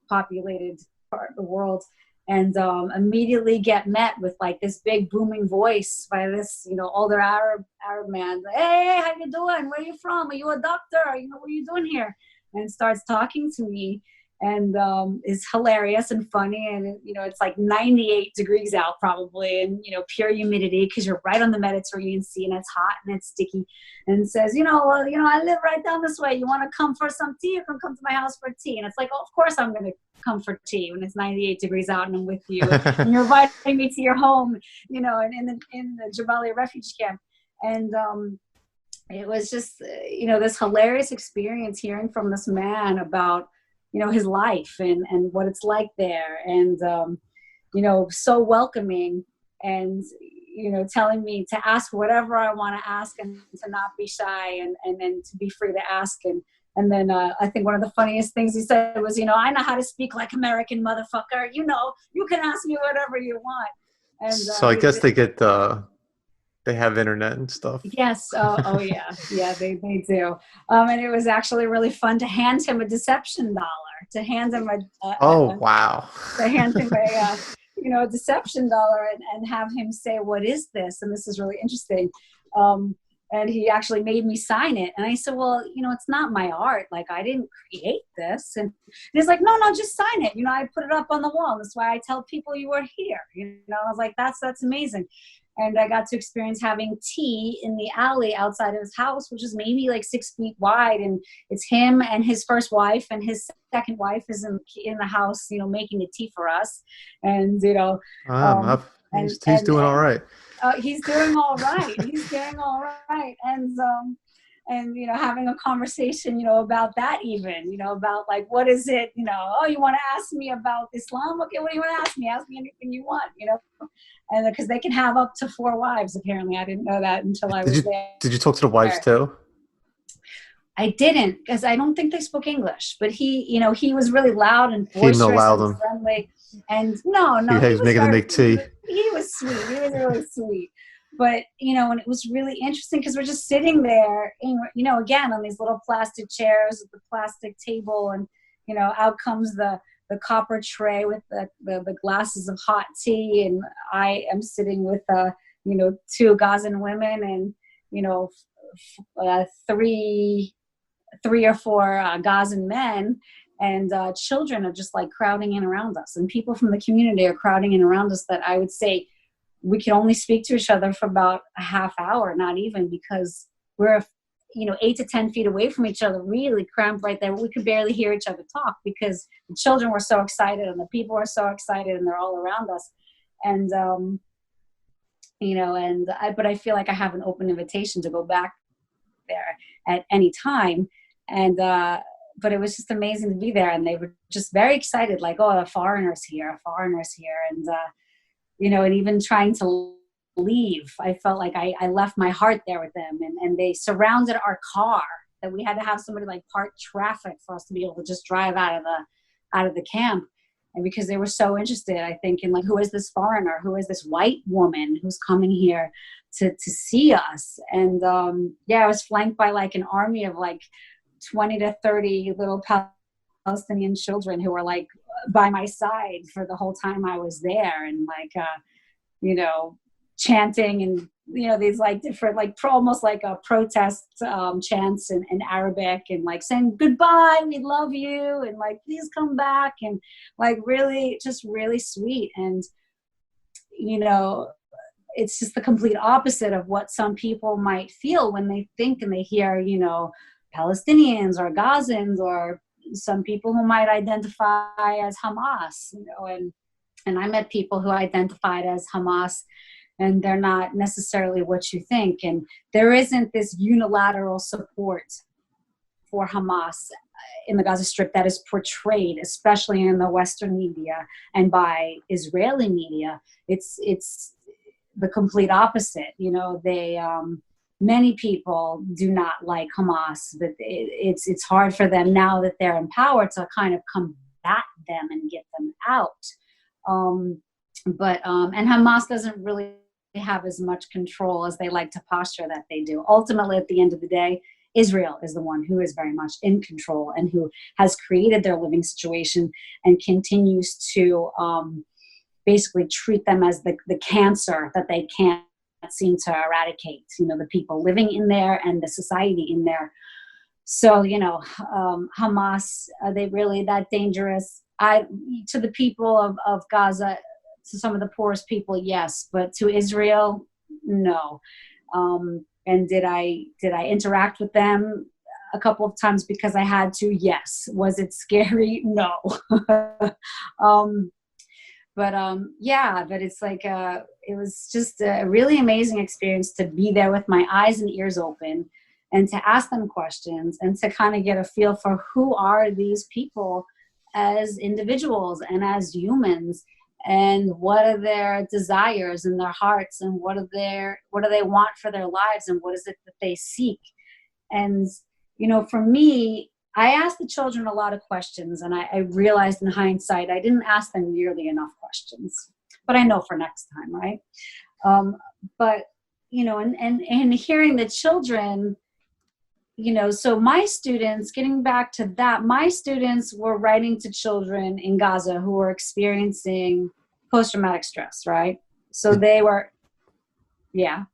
populated part of the world. And immediately get met with this big booming voice by this, older Arab man. Hey, how you doing? Where are you from? Are you a doctor? What are you doing here? And starts talking to me. And is hilarious and funny, and it's 98 degrees out probably, and pure humidity because you're right on the Mediterranean Sea, and it's hot and it's sticky. And says, I live right down this way. You want to come for some tea? You can come to my house for tea. And it's like, oh, of course I'm going to come for tea when it's 98 degrees out and I'm with you, and you're inviting me to your home, and in the Jabalia refugee camp. And it was just this hilarious experience hearing from this man about his life and what it's like there, and so welcoming, and telling me to ask whatever I want to ask, and to not be shy, and then to be free to ask. And then I think one of the funniest things he said was, I know how to speak like American, motherfucker. You can ask me whatever you want. And so I guess they have internet and stuff. Yes. Oh yeah. Yeah, they do. And it was actually really fun to hand him a deception dollar, to hand him wow. To hand him a deception dollar, and have him say, what is this? And this is really interesting. And he actually made me sign it. And I said, well, it's not my art. I didn't create this. And he's like, no, just sign it. I put it up on the wall. That's why I tell people you were here. I was like, that's amazing. And I got to experience having tea in the alley outside of his house, which is maybe like 6 feet wide. And it's him and his first wife, and his second wife is in the house, making the tea for us. And, um, He's doing all right. he's doing all right. He's doing all right. And having a conversation, about that, even, about like, what is it, oh, you want to ask me about Islam? Okay, what do you want to ask me? Ask me anything you want, and because they can have up to 4 wives, apparently. I didn't know that until I was there. Did you talk to the wives too? I didn't, because I don't think they spoke English, but he was really loud and boisterous and friendly. And no, he was making them make tea. He was sweet. He was really sweet. But, and it was really interesting because we're just sitting there, again, on these little plastic chairs, the plastic table, and, out comes the copper tray with the glasses of hot tea. And I am sitting with, 2 Gazan women and, 3 or 4 Gazan men. And children are just like crowding in around us. And people from the community are crowding in around us that I would say we can only speak to each other for about a half hour, not even, because we're, 8 to 10 feet away from each other, really cramped right there. We could barely hear each other talk because the children were so excited and the people were so excited and they're all around us. And, but I feel like I have an open invitation to go back there at any time. And, but it was just amazing to be there. And they were just very excited, like, oh, a foreigner's here. And, and even trying to leave, I felt like I left my heart there with them. And they surrounded our car, that we had to have somebody like park traffic for us to be able to just drive out of the camp. And because they were so interested, I think, in like, who is this foreigner? Who is this white woman who's coming here to see us? And I was flanked by like an army of like 20 to 30 little Palestinian children who were like by my side for the whole time I was there, and like chanting and these like different like almost like a protest chants in Arabic, and like saying goodbye, we love you, and like please come back, and like really just really sweet. And it's just the complete opposite of what some people might feel when they think and they hear Palestinians or Gazans, or some people who might identify as Hamas, and I met people who identified as Hamas, and they're not necessarily what you think. And there isn't this unilateral support for Hamas in the Gaza Strip that is portrayed, especially in the Western media and by Israeli media. It's the complete opposite. Many people do not like Hamas, but it's hard for them now that they're in power to kind of combat them and get them out. And Hamas doesn't really have as much control as they like to posture that they do. Ultimately, at the end of the day, Israel is the one who is very much in control and who has created their living situation and continues to basically treat them as the cancer that they can't seem to eradicate, the people living in there and the society in there. So, Hamas, are they really that dangerous? To the people of Gaza, to some of the poorest people, yes, but to Israel, no. And did I interact with them a couple of times because I had to? Yes. Was it scary? No. But it's like it was just a really amazing experience to be there with my eyes and ears open and to ask them questions and to kind of get a feel for who are these people as individuals and as humans, and what are their desires and their hearts, and what do they want for their lives, and what is it that they seek. And for me, I asked the children a lot of questions, and I realized in hindsight I didn't ask them nearly enough questions, but I know for next time, right? But and hearing the children, so my students, getting back to that, my students were writing to children in Gaza who were experiencing post-traumatic stress, right? So they were, yeah.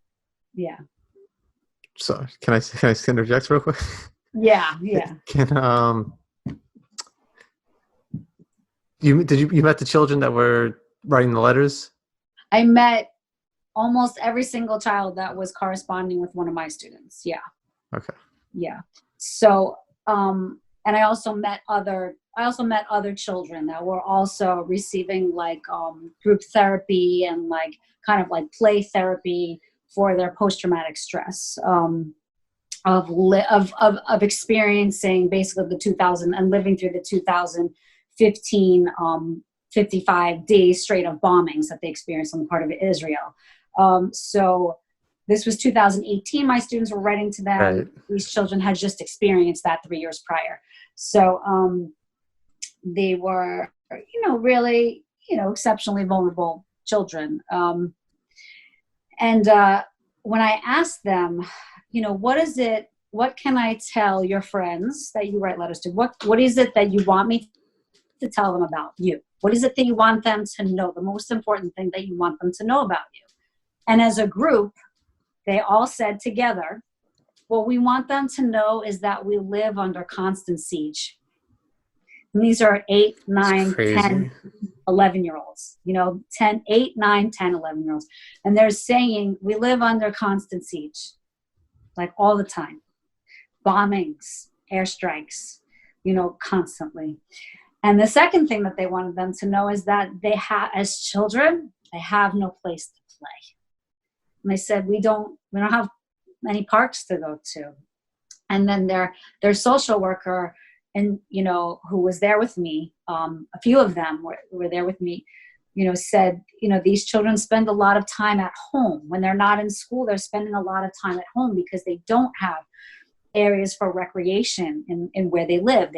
So can I interject real quick? Yeah. Can you met the children that were writing the letters? I met almost every single child that was corresponding with one of my students. Yeah. Okay. Yeah. So, and I also met other children that were also receiving like group therapy and like kind of like play therapy for their post-traumatic stress of experiencing basically the 2000 and living through the 2015 55 days straight of bombings that they experienced on the part of Israel. So this was 2018. My students were writing to them. Right. These children had just experienced that 3 years prior. So they were, really, exceptionally vulnerable children. And when I asked them, what can I tell your friends that you write letters to? What is it that you want me to tell them about you? What is it that you want them to know? The most important thing that you want them to know about you? And as a group, they all said together, what we want them to know is that we live under constant siege. And these are 8, 9, 10, 11-year-olds, 8, 9, 10, 11-year-olds. And they're saying we live under constant siege, like all the time. Bombings, airstrikes, constantly. And the second thing that they wanted them to know is that as children, they have no place to play. And they said, we don't have many parks to go to. And then their social worker, and who was there with me, a few of them were there with me, said, these children spend a lot of time at home. When they're not in school, they're spending a lot of time at home because they don't have areas for recreation in where they live.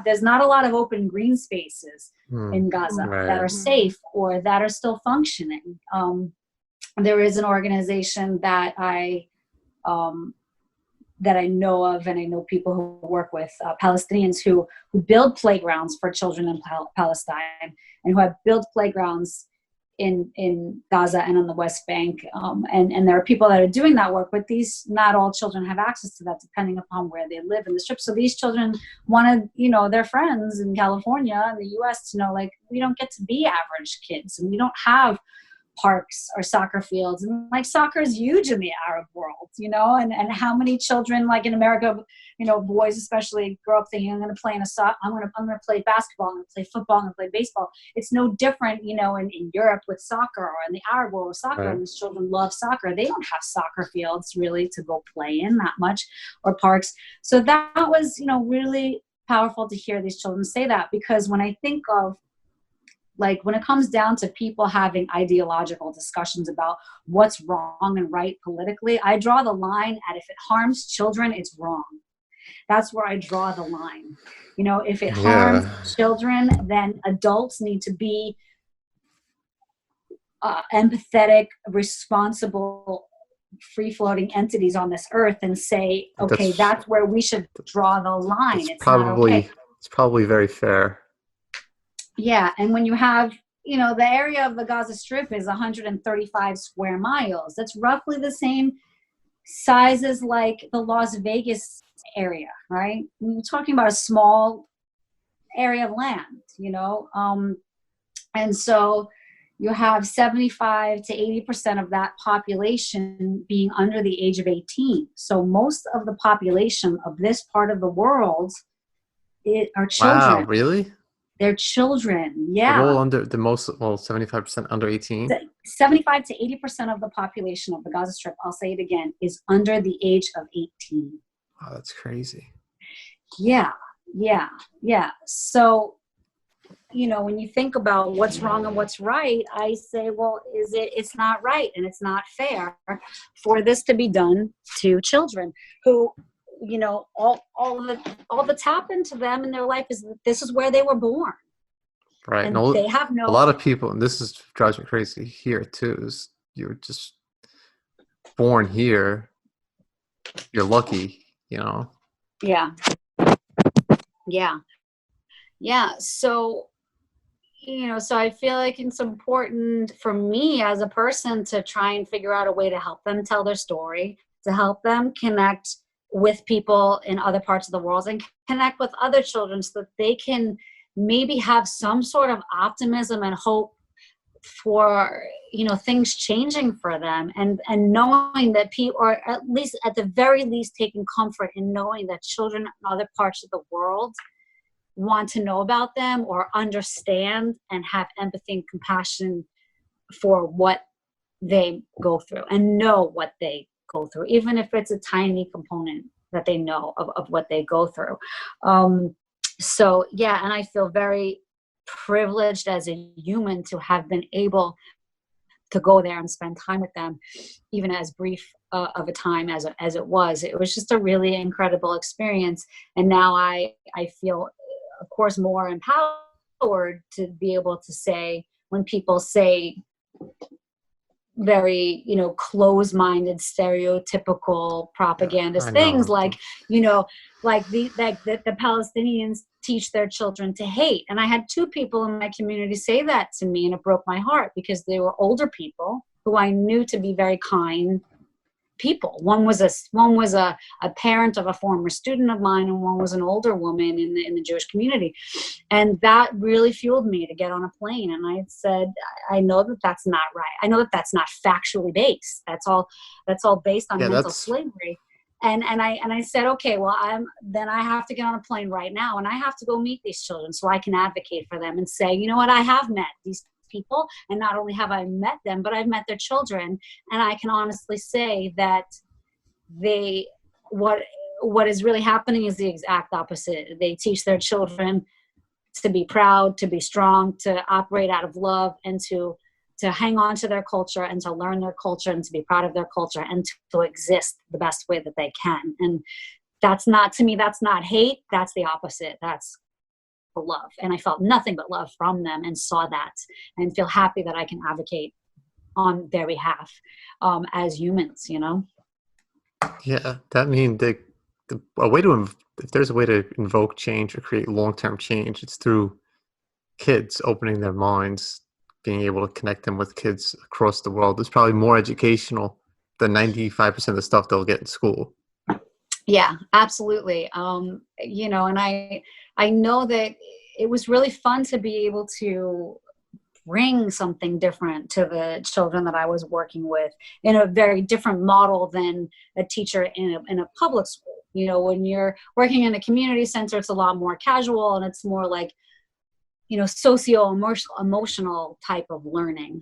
There's not a lot of open green spaces in Gaza that are safe or that are still functioning. There is an organization that I know of, and I know people who work with Palestinians who build playgrounds for children in Palestine, and who have built playgrounds in Gaza and on the West Bank. And there are people that are doing that work, but not all children have access to that depending upon where they live in the strip. So these children wanted, their friends in California and the US to know, like, we don't get to be average kids, and we don't have parks or soccer fields, and like soccer is huge in the Arab world, and how many children, like in America, boys especially, grow up thinking, I'm going to play I'm going to play basketball, I'm going to play football, I'm going to play baseball. It's no different, in Europe with soccer, or in the Arab world with soccer. Right. And these children love soccer. They don't have soccer fields really to go play in that much, or parks. So that was, really powerful to hear these children say that, because when I think of, like, when it comes down to people having ideological discussions about what's wrong and right politically, I draw the line at, if it harms children, it's wrong. That's where I draw the line. If it harms children, then adults need to be empathetic, responsible, free-floating entities on this earth and say, okay, that's where we should draw the line. It's not okay. It's probably very fair. Yeah, and when you have, the area of the Gaza Strip is 135 square miles. That's roughly the same size as like the Las Vegas area, right? We're talking about a small area of land, and so you have 75 to 80% of that population being under the age of 18. So most of the population of this part of the world are children. Wow, really? They're children, yeah. They're all under 75% under 18? 75 to 80% of the population of the Gaza Strip, I'll say it again, is under the age of 18. Wow, that's crazy. Yeah. So, when you think about what's wrong and what's right, I say, well, it's not right and it's not fair for this to be done to children who, all that's happened to them in their life is that this is where they were born. Right. And they have a lot of people, and this drives me crazy here too, is you're just born here. You're lucky, Yeah. So, so I feel like it's important for me as a person to try and figure out a way to help them tell their story, to help them connect with people in other parts of the world and connect with other children so that they can maybe have some sort of optimism and hope for things changing for them, and knowing that people, or at least at the very least taking comfort in knowing that children in other parts of the world want to know about them or understand and have empathy and compassion for what they go through and know what they go through, even if it's a tiny component that they know of what they go through. So yeah, and I feel very privileged as a human to have been able to go there and spend time with them, even as brief of a time as it was. It was just a really incredible experience. And now I feel, of course, more empowered to be able to say, when people say very, close-minded, stereotypical propagandist things like, the Palestinians teach their children to hate. And I had two people in my community say that to me, and it broke my heart, because they were older people who I knew to be very kind people. One was a parent of a former student of mine, and one was an older woman in the Jewish community. And that really fueled me to get on a plane. And I said, I know that that's not right. I know that that's not factually based. That's all based on mental slavery. And I said, okay, well, then I have to get on a plane right now, and I have to go meet these children so I can advocate for them and say, you know what, I have met these people, and not only have I met them, but I've met their children, and I can honestly say that what is really happening is the exact opposite. They teach their children to be proud, to be strong, to operate out of love, and to hang on to their culture, and to learn their culture, and to be proud of their culture, and to exist the best way that they can. And that's not, to me, that's not hate. That's the opposite. That's love. And I felt nothing but love from them, and saw that, and feel happy that I can advocate on their behalf as humans, Yeah, that means if there's a way to invoke change or create long-term change, it's through kids opening their minds, being able to connect them with kids across the world. It's probably more educational than 95% of the stuff they'll get in school. Yeah, absolutely. And I know that it was really fun to be able to bring something different to the children that I was working with, in a very different model than a teacher in a public school. When you're working in a community center, it's a lot more casual, and it's more like, socio-emotional type of learning.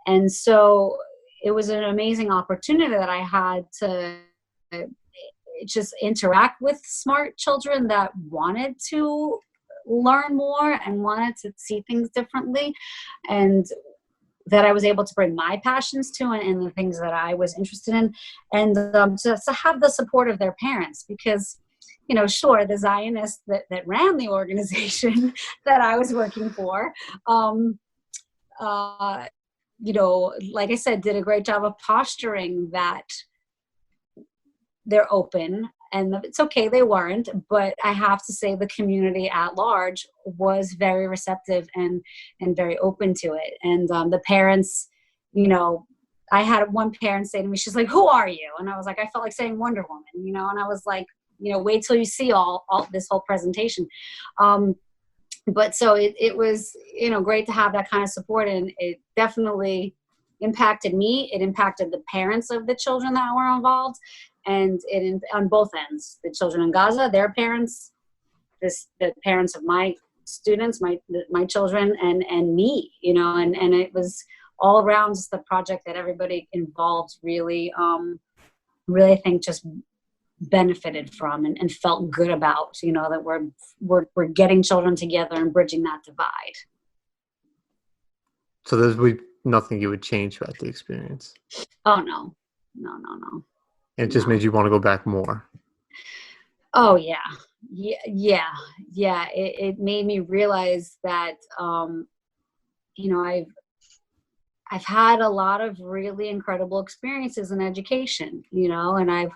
And so it was an amazing opportunity that I had to just interact with smart children that wanted to learn more and wanted to see things differently, and that I was able to bring my passions to, and the things that I was interested in, and to have the support of their parents, because sure, the Zionists that ran the organization that I was working for, like I said, did a great job of posturing that they're open, and it's okay, they weren't, but I have to say the community at large was very receptive and very open to it. And the parents, I had one parent say to me, she's like, "Who are you?" And I was like, I felt like saying Wonder Woman, and I was like, wait till you see all this whole presentation. But so it was, great to have that kind of support, and it definitely impacted me. It impacted the parents of the children that were involved, and on both ends, the children in Gaza, their parents, the parents of my students, my children, and me, and it was all around just the project that everybody involved really, I think just benefited from and felt good about, that we're getting children together and bridging that divide. So there's nothing you would change about the experience? Oh, no. It just made you want to go back more? Oh, yeah. It made me realize that, I've had a lot of really incredible experiences in education, and I've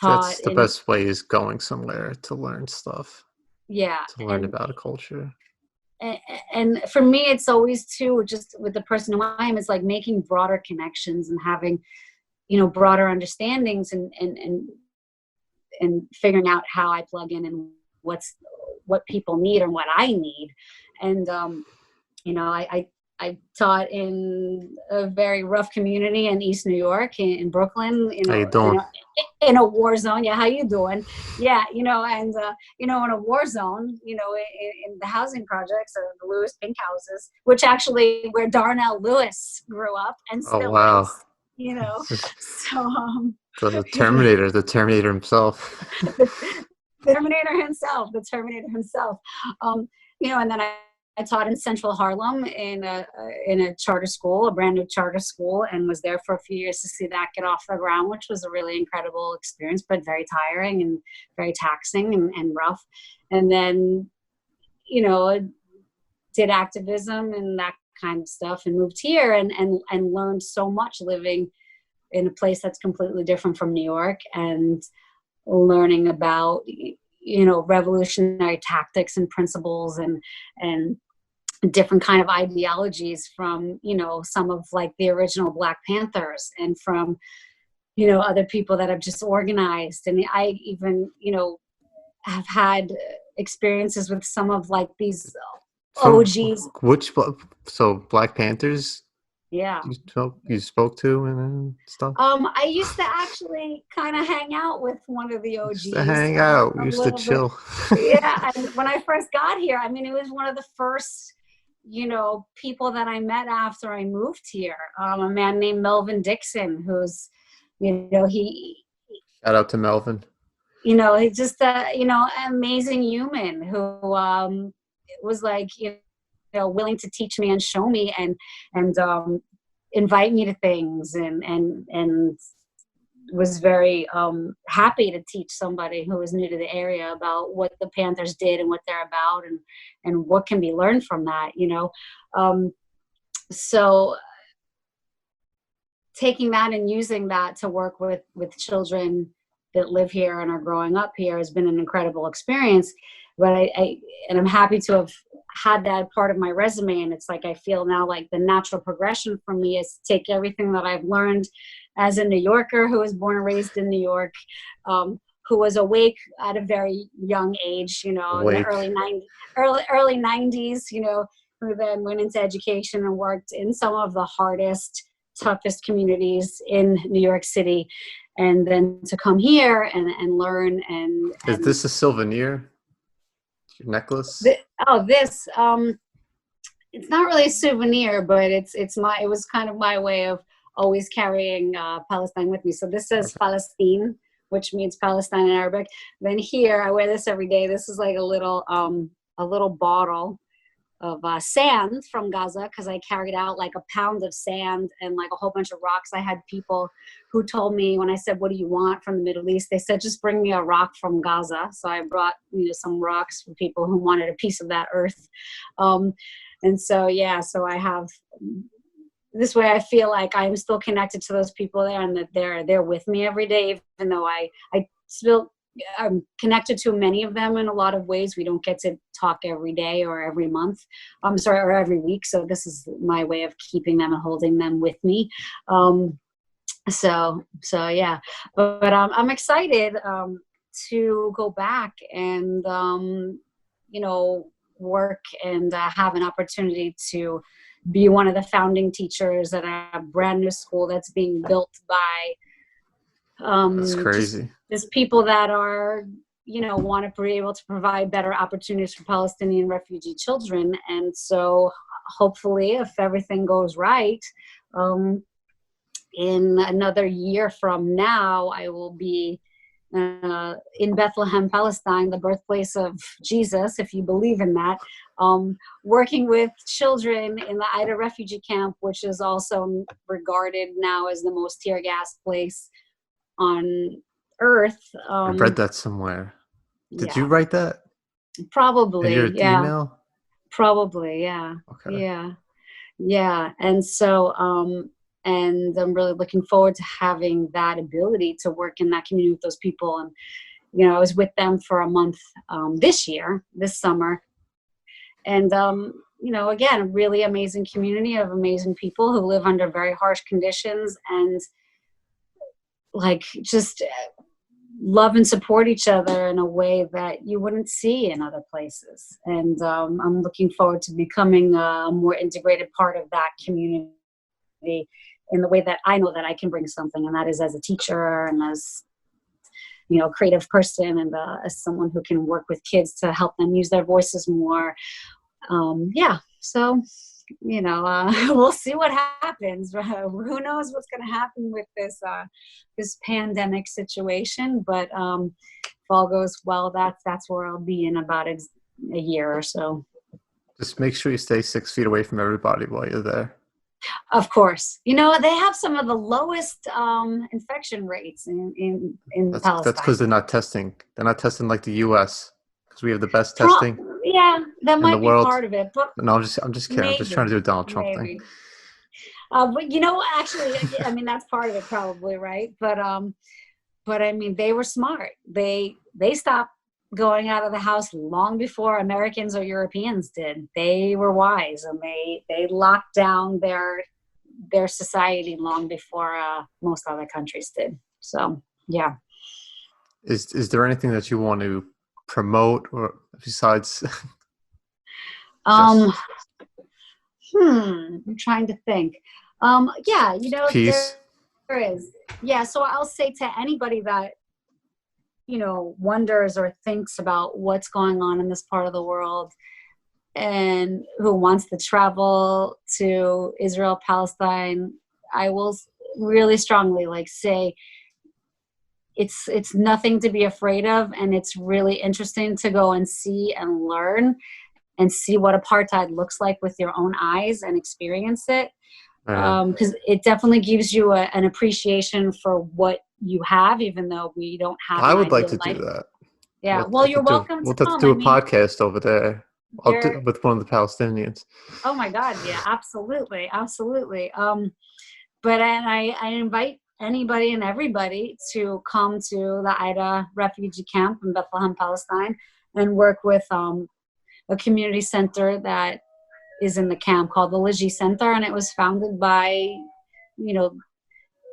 taught. That's the best way, is going somewhere to learn stuff. Yeah. To learn about a culture. And for me, it's always too, just with the person who I am, is like making broader connections and having, broader understandings and figuring out how I plug in and what people need and what I need. And, I taught in a very rough community in East New York, in Brooklyn, How you doing? in a war zone. Yeah, how you doing? Yeah, and in a war zone, in the housing projects or the Lewis Pink houses, which actually where Darnell Lewis grew up and Oh still wow. is. So The you know, Terminator, the Terminator himself. the, the Terminator himself. And then I taught in Central Harlem in a charter school, a brand new charter school, and was there for a few years to see that get off the ground, which was a really incredible experience, but very tiring and very taxing and rough. And then, did activism and that kind of stuff, and moved here and learned so much living in a place that's completely different from New York, and learning about revolutionary tactics and principles and different kind of ideologies from some of like the original Black Panthers, and from other people that have just organized. And I even have had experiences with some of like these From OGs. so Black Panthers Yeah. you spoke to and stuff? I used to actually kind of hang out with one of the Used to OGs hang out. We a used to little bit. chill. Yeah, and when I first got here, I mean, it was one of the first, people that I met after I moved here. A man named Melvin Dixon, who's, he, Shout out to Melvin. he's just amazing human who was like, willing to teach me and show me and invite me to things and was very happy to teach somebody who was new to the area about what the Panthers did and what they're about and what can be learned from that, so taking that and using that to work with children that live here and are growing up here has been an incredible experience. But I'm happy to have had that part of my resume. And it's like, I feel now like the natural progression for me is to take everything that I've learned as a New Yorker who was born and raised in New York, who was awake at a very young age, in the early 90s, who then went into education and worked in some of the hardest, toughest communities in New York City. And then to come here and learn Is this a souvenir? Your necklace? This it's not really a souvenir, but it was kind of my way of always carrying Palestine with me. So this says Palestine, which means Palestine in Arabic. Then here I wear this every day. This is like a little bottle of sand from Gaza, because I carried out like a pound of sand and like a whole bunch of rocks. I had people who told me, when I said, what do you want from the Middle East? They said, just bring me a rock from Gaza. So I brought some rocks for people who wanted a piece of that earth. And so, so I have, this way I feel like I'm still connected to those people there, and that they're with me every day, even though I'm connected to many of them in a lot of ways. We don't get to talk every day or every month. Or every week. So this is my way of keeping them and holding them with me. So yeah, but I'm excited to go back and work and have an opportunity to be one of the founding teachers at a brand new school that's being built by That's crazy. Just people that are want to be able to provide better opportunities for Palestinian refugee children. And so hopefully, if everything goes right, in another year from now, I will be in Bethlehem, Palestine, the birthplace of Jesus, if you believe in that, working with children in the Ida refugee camp, which is also regarded now as the most tear-gassed place on earth. I read that somewhere. Did you write that? Probably. In your email? Probably, yeah. Okay. Yeah. And so, and I'm really looking forward to having that ability to work in that community with those people. And, I was with them for a month this summer. And, again, a really amazing community of amazing people who live under very harsh conditions and like just love and support each other in a way that you wouldn't see in other places. And I'm looking forward to becoming a more integrated part of that community in the way that I know that I can bring something, and that is as a teacher and as, you know, creative person, and as someone who can work with kids to help them use their voices more. Yeah, so, you know, we'll see what happens. Who knows what's going to happen with this pandemic situation, but if all goes well, that's where I'll be in about a year or so. Just make sure you stay 6 feet away from everybody while you're there. Of course. You know, they have some of the lowest infection rates in Palestine. That's because they're not testing. They're not testing like the U.S. because we have the best testing Yeah, that in might the be world. part of it. But No, I'm just kidding. I'm just trying to do a Donald Trump thing. But you know, actually, I mean, that's part of it probably, right? But I mean, they were smart. They stopped going out of the house long before Americans or Europeans did. They were wise, and they locked down their society long before most other countries did. So yeah. Is there anything that you want to promote, or besides? I'm trying to think. Yeah, you know, Peace. there is. Yeah, so I'll say to anybody that, you know, wonders or thinks about what's going on in this part of the world and who wants to travel to Israel, Palestine, I will really strongly say it's nothing to be afraid of, and it's really interesting to go and see and learn and see what apartheid looks like with your own eyes and experience it. Because it definitely gives you an appreciation for what you have, even though we don't have. I would like to do that. Yeah, well, you're welcome to come. We'll have to do a podcast over there. I'll do it with one of the Palestinians. Oh my God, yeah, absolutely, absolutely. But I invite anybody and everybody to come to the Ida refugee camp in Bethlehem, Palestine, and work with a community center that is in the camp called the Ligi Center, and it was founded by, you know,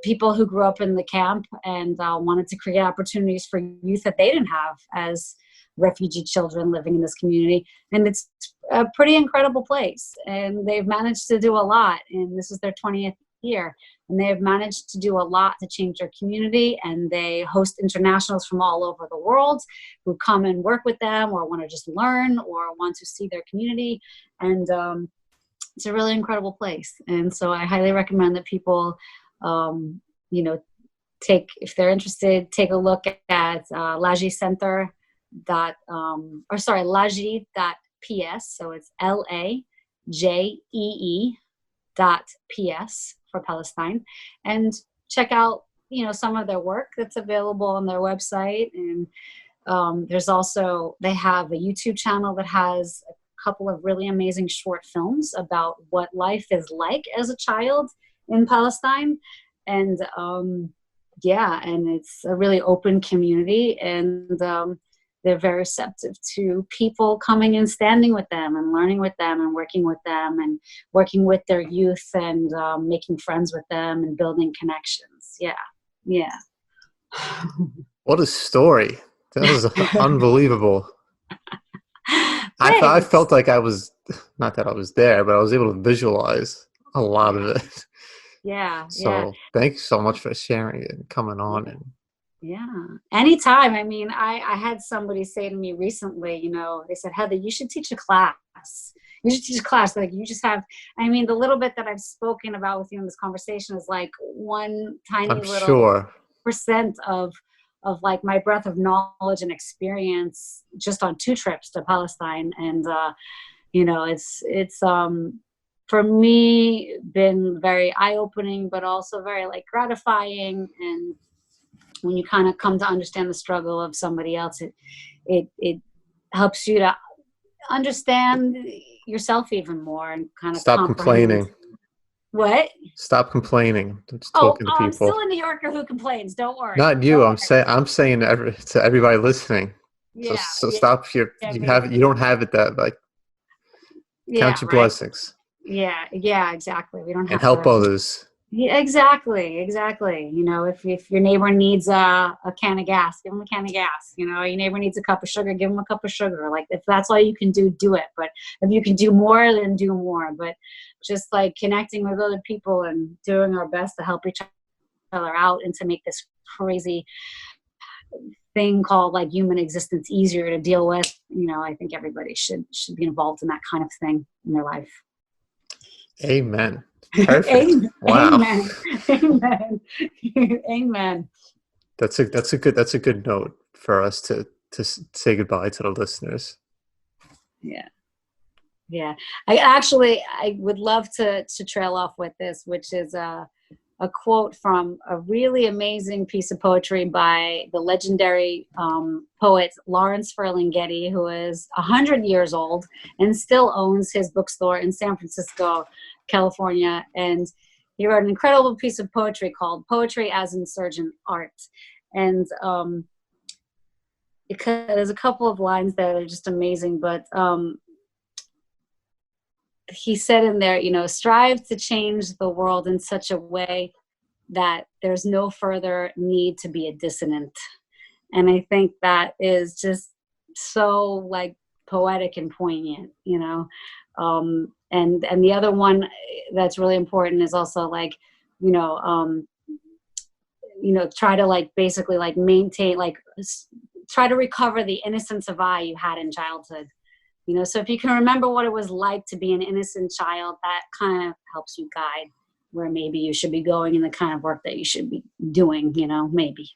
people who grew up in the camp and wanted to create opportunities for youth that they didn't have as refugee children living in this community. And it's a pretty incredible place, and they've managed to do a lot, and this is their 20th year, and they have managed to do a lot to change their community, and they host internationals from all over the world who come and work with them or want to just learn or want to see their community. And it's a really incredible place, and so I highly recommend that people you know, if they're interested, take a look at Lagi Center Lagi.ps, so it's LAJEE.PS for Palestine, and check out, you know, some of their work that's available on their website. And there's also, they have a YouTube channel that has a couple of really amazing short films about what life is like as a child in Palestine. And yeah, and it's a really open community, and they're very receptive to people coming and standing with them and learning with them and working with their youth and making friends with them and building connections. Yeah. What a story. That was unbelievable. I felt like I was, not that I was there, but I was able to visualize a lot of it. Yeah. So thanks so much for sharing it and coming on. And yeah, anytime. I mean, I had somebody say to me recently, you know, they said, Heather, you should teach a class. Like, you just have, I mean, the little bit that I've spoken about with you in this conversation is like one tiny little percent of like my breadth of knowledge and experience just on 2 trips to Palestine. And, you know, it's for me been very eye-opening, but also very like gratifying. And when you kind of come to understand the struggle of somebody else, it helps you to understand yourself even more and kind of stop complaining. What? Stop complaining. Just talking to people. I'm still a New Yorker who complains. Don't worry. Not you. I'm saying to everybody listening. Yeah. So stop here. You don't have it that like. Count your blessings. Yeah, exactly. We don't have and help others. Yeah, exactly. You know, if your neighbor needs a can of gas, give them a can of gas. You know, your neighbor needs a cup of sugar, give them a cup of sugar. Like if that's all you can do it. But if you can do more, then do more. But just like connecting with other people and doing our best to help each other out and to make this crazy thing called like human existence easier to deal with. You know, I think everybody should be involved in that kind of thing in their life. Amen. Perfect. Amen. Wow. Amen. Amen. Amen. That's a good note for us to say goodbye to the listeners. Yeah. Yeah. I would love to trail off with this, which is a quote from a really amazing piece of poetry by the legendary poet Lawrence Ferlinghetti, who is 100 years old and still owns his bookstore in San Francisco, California. And he wrote an incredible piece of poetry called Poetry as Insurgent Art. And there's a couple of lines that are just amazing, but he said in there, you know, strive to change the world in such a way that there's no further need to be a dissonant. And I think that is just so like poetic and poignant, you know. And the other one that's really important is also like, you know, try to like basically like maintain, like try to recover the innocence of eye you had in childhood. You know, so if you can remember what it was like to be an innocent child, that kind of helps you guide where maybe you should be going and the kind of work that you should be doing, you know, maybe.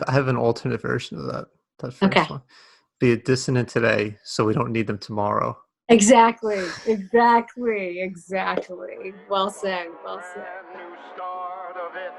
I have an alternate version of that Okay. first one. Be a dissonant today, so we don't need them tomorrow. Exactly. Well said. Brand new start of it.